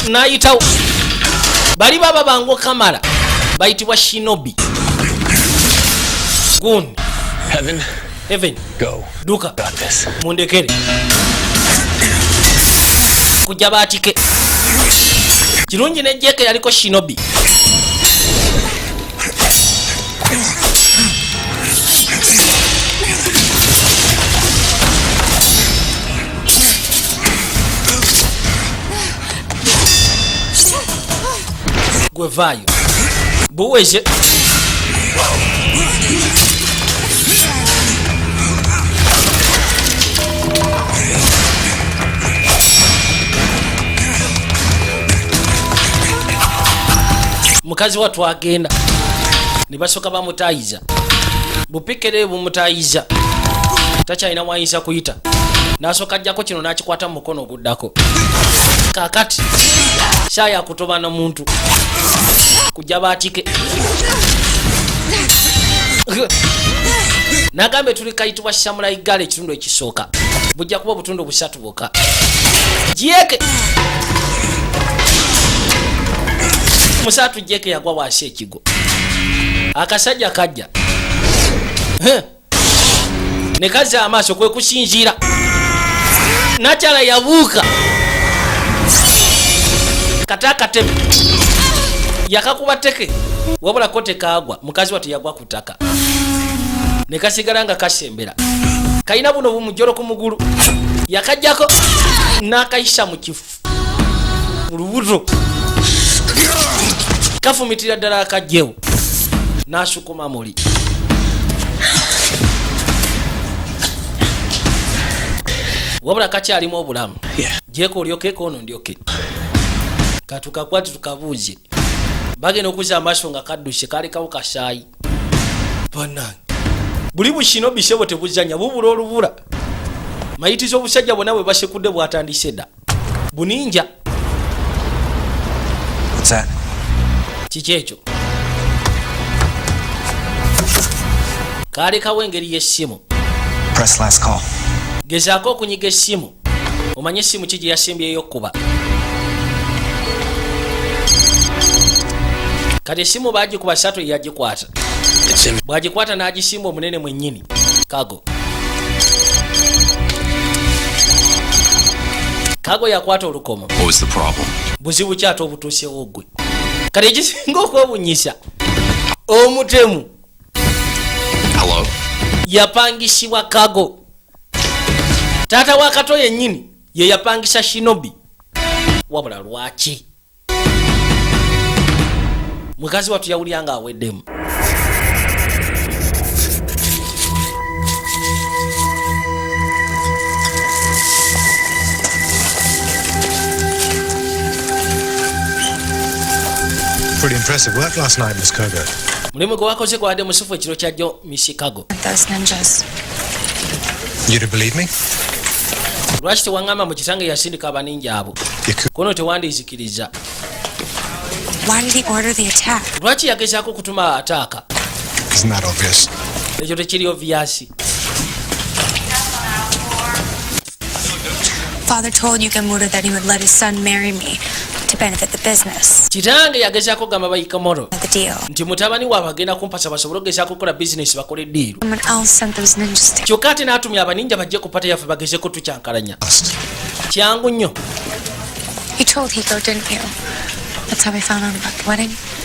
Nayitawo. Bali baba bango kamala. Bayitibwa shinobi. Gundi. Heaven. Go. Duka. Got this. Mundekere. Kujja baatike. Kirungi nejjeke yaliko shinobi. Gwe vaayo. Buweze. Mukazi watu agenda ne basooka bamutaayiza bupikere bumutaayiza takyalina mwayinza kuyita n'asooka ajjako kino n'akikwata mu mukono oguddako kakati shaya kutoba na muntu kujja batike nagambe tuli kayitibwa samurai gale ekitundu ekisooka bujja kuba obutundu busatu bwokka jeke musatu jeke yagwa wansi ekigo akasajja kajja ne kazza amaaso kwe kusinziira nakyala yabuuka katakatebe yakakuba teke wabula kote kaagwa mukazi wati yagwa ku ttaka ne kasigala nga kasembera kalina buno bumujjolo ku mugulu yakajjako n'akayisa mu kifu mu lubuto kafumitira ddala akajjewo n'asukuma muli wabula kakyalimu obulamu jeko olyokeko ono ndyoke katukakwati tukabuuze bagenda okuza amaaso nga kadduse kalekawo kasaayi banange buli bushino bisebo tebuzanya bubula olubula mayitiza obusajja bwonna bwe basekudde bwatandise dda buninja kiki ekyo kalekawo engeri y'essimu gezaako okunyiga essimu omanye essimu ki gye yasimbyeyo okuba kati essimu bagikuba sato yagikwata bwagikwata n'agisimba omunene mwennyini kago yakwata olukomo buzibu ki ate obutuusewo gwe kati ekisinga okwebunyisa omutemu yapangisibwa kago taata wa kato yennyini ye yapangisa shinobi wabula lwaki mukazi watu yawulya nga aweddemu Pretty impressive work last night, Miss Kogo. mulimu gwe wakoze gwadde musufu ekiro kyajjo Miss Chicago. You don't believe me? lwaki tewaŋŋamba mu kitange yasindika abaninja abo kono tewandiizikiriza lwaki yagezaako okutuma ataaka ekyo tekiri obvious. Father told Yukimura that he would let his son marry me to benefit the business. kitange yagezaako gamba bayikamoro nti mutabani waabwe agenda kumpasa basobole ogezaako okukola bizinesi bakole eddiiro kyokka ate n'atumya abaninja bajje ku pata yaffe bagezeko tukyankalanya kyangu nnyo.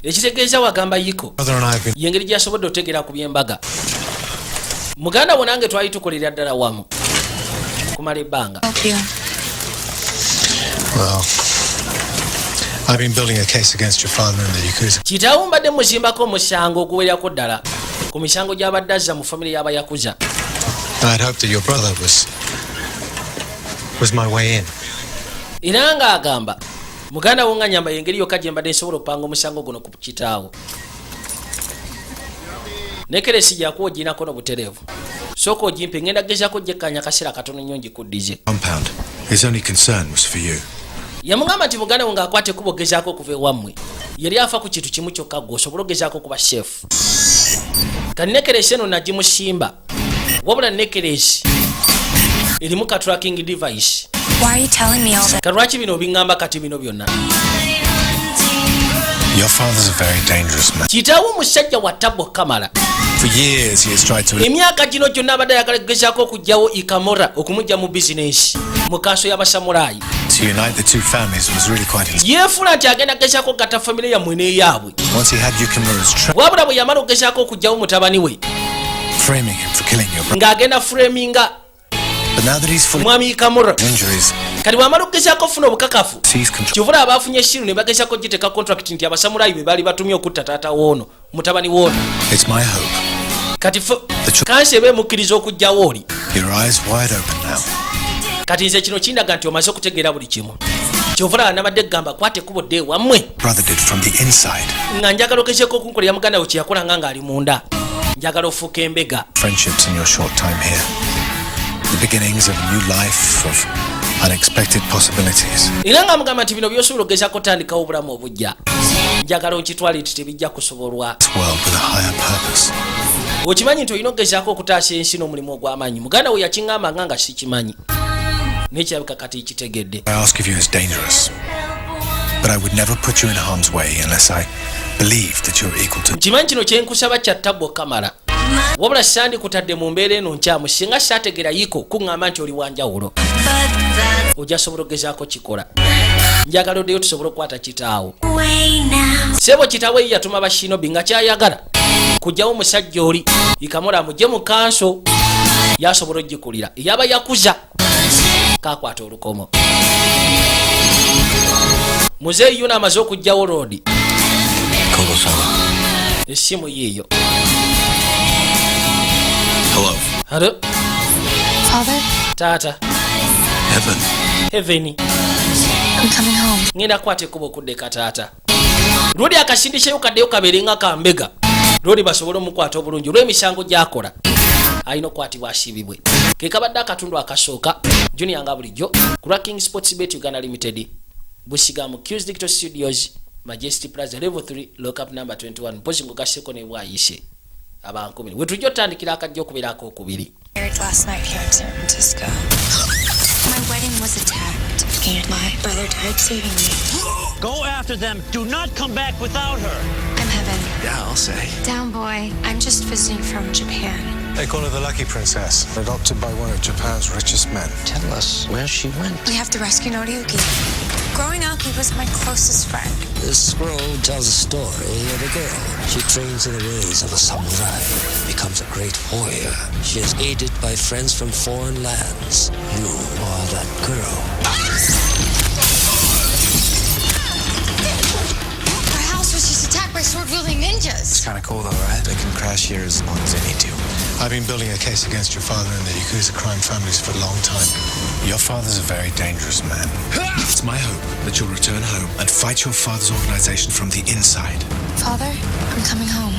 ekitegeeza wagamba yiko yengeri gyasobodde otegeera ku by'embaga. muganda wo nange twali tukolera ddala wamu kumala ebbanga. I've been building a case against your father and the Yakuza. kitaawo mbadde muzimbako omusango oguwerako ddala ku misango gy'abadde azza mu famire y'abayakuza. I'd hoped that your brother was my way in. era ng'agamba muganda wo nga nyamba yengeri yokka gye mbadde nsobola okupanga omusango guno ku kitaawo. nekeresi gyakuwa oginako n'obutereevu sooka ogimpe ngenda gezaako gyekkanya akaseera katono nnyo ngikuddize. Compound. His only concern was for you. yamugamba nti muganda wo ng'akwata ekkubo ogezaako okuva ewammwe yali afa ku kintu kimu kyokka gwe osobola ogezaako okuba shefu. kati nekeresi eno nagimusimba wabula nekeresi erimu ka tracking device. kalwaki bino obiŋŋamba kati bino byonna. Your father's a very dangerous man. kitaawo omusajja wa tabbo kamala. For years he has tried to... emyaka gino gyonna abadde ayagala gezaako okugyawo ikamora okumujja mu bizinesi mu kaaso y'abasamulaayi. To unite the two families was really quite... yeefula nti agenda gezaako okugatta famire yammwe n'eyaabwe. Once he had Yukimura's trap... wabula bwe yamala okugezaako okugyawo mutabani we. Framing him for killing your brother. ng'agenda framinga But now that he's fully... mwami ikamora. Injuries... kati bwamala okugezaako okufuna obukakafu kivula abaafunye essiru ne bagezaako giteeka contract nti abasamulaayi be baali batumye okutta taata woono mutabani woono. It's my hope. kati kansi eba emukkiriza okugjawo oli. Your eyes wide open now. kati nze kino kindaga nti omaze okutegeera buli kimu. kyovula nabadde gamba kwata ekkubo dde wammwe. Brother did from the inside. nga njagala ogezeeko okunkolera muganda we kyeyakolanga ng'ali munda. njagala ofuuka embega. Friendships in your short time here. The beginnings of a new life, of unexpected possibilities. Era nga mugamba nti bino byosobola okugezako otandikawo obulamu obujja njagala okitwale nti tebijja kusobolwa. World with a higher purpose. Okimanyi nti olina okugezaako okutaasa ensi n'omulimu ogw'amaanyi. Muganda we yakiŋŋamba nga sikimanyi nekirabika kati kitegedde. I ask of you is dangerous, but I would never put you in harm's way unless I believe that you're equal to. Kimanyi kino kyenkusaba kyattabwa kamala wabula sandikutadde mu mbeera eno nkyamu singa saategera yiiko kuŋŋamba nti oli wanjawulo ojja sobola okugezaako kikola. Njagala oddeyo tusobole okukwata kitaawo. Sebo kitaawo ye yatuma bashinobi nga kyayagala kujjawo omusajja oli ikamula mujje mu kanso yasobola ogikulira yaba yakuza kakwata olukomo. Muzeeyi yuno amaze okujjawo roodi essimu yiiyo. Hello. Hello. Father? Taata. Heaven. Heaven. I'm coming home. Ngenda kwata ekkubo okuddeka taata. Roodi akasindishayo kaddeyo kabeere nga kambega. Roodi basobole omukwata obulungi olw'emisango gy'akola. Alina okukwatibwa asiibibwe. Ke kabadde akatundu akasooka Junior nga bulijjo ku lwa King Sports Bet Uganda Limited. Busigamu Q's Digital Studios Majesty Plaza Level 3 Lockup number 21 mpozi ngugasseko ne bwayise abankubiri wetujja otandikira akajja okubeerako okubiri. Last night here in San Francisco. My wedding was attacked and my brother died saving me. Go after them. Do not come back without her. I'm Heaven. Yeah, I'll say. Down boy. I'm just visiting from Japan. They call her the Lucky Princess, adopted by one of Japan's richest men. Tell us where she went. We have to rescue Noriyuki. Growing up, he was my closest friend. This scroll tells a story of a girl. She trains in the ways of a samurai, becomes a great warrior. She is aided by friends from foreign lands. You are that girl. Our house was just attacked by sword-wielding ninjas. It's kind of cool though, right? They can crash here as long as they need to. I've been building a case against your father and the Yakuza crime families for a long time. Your father's a very dangerous man. It's my hope that you'll return home And fight your father's organization from the inside. Father, I'm coming home.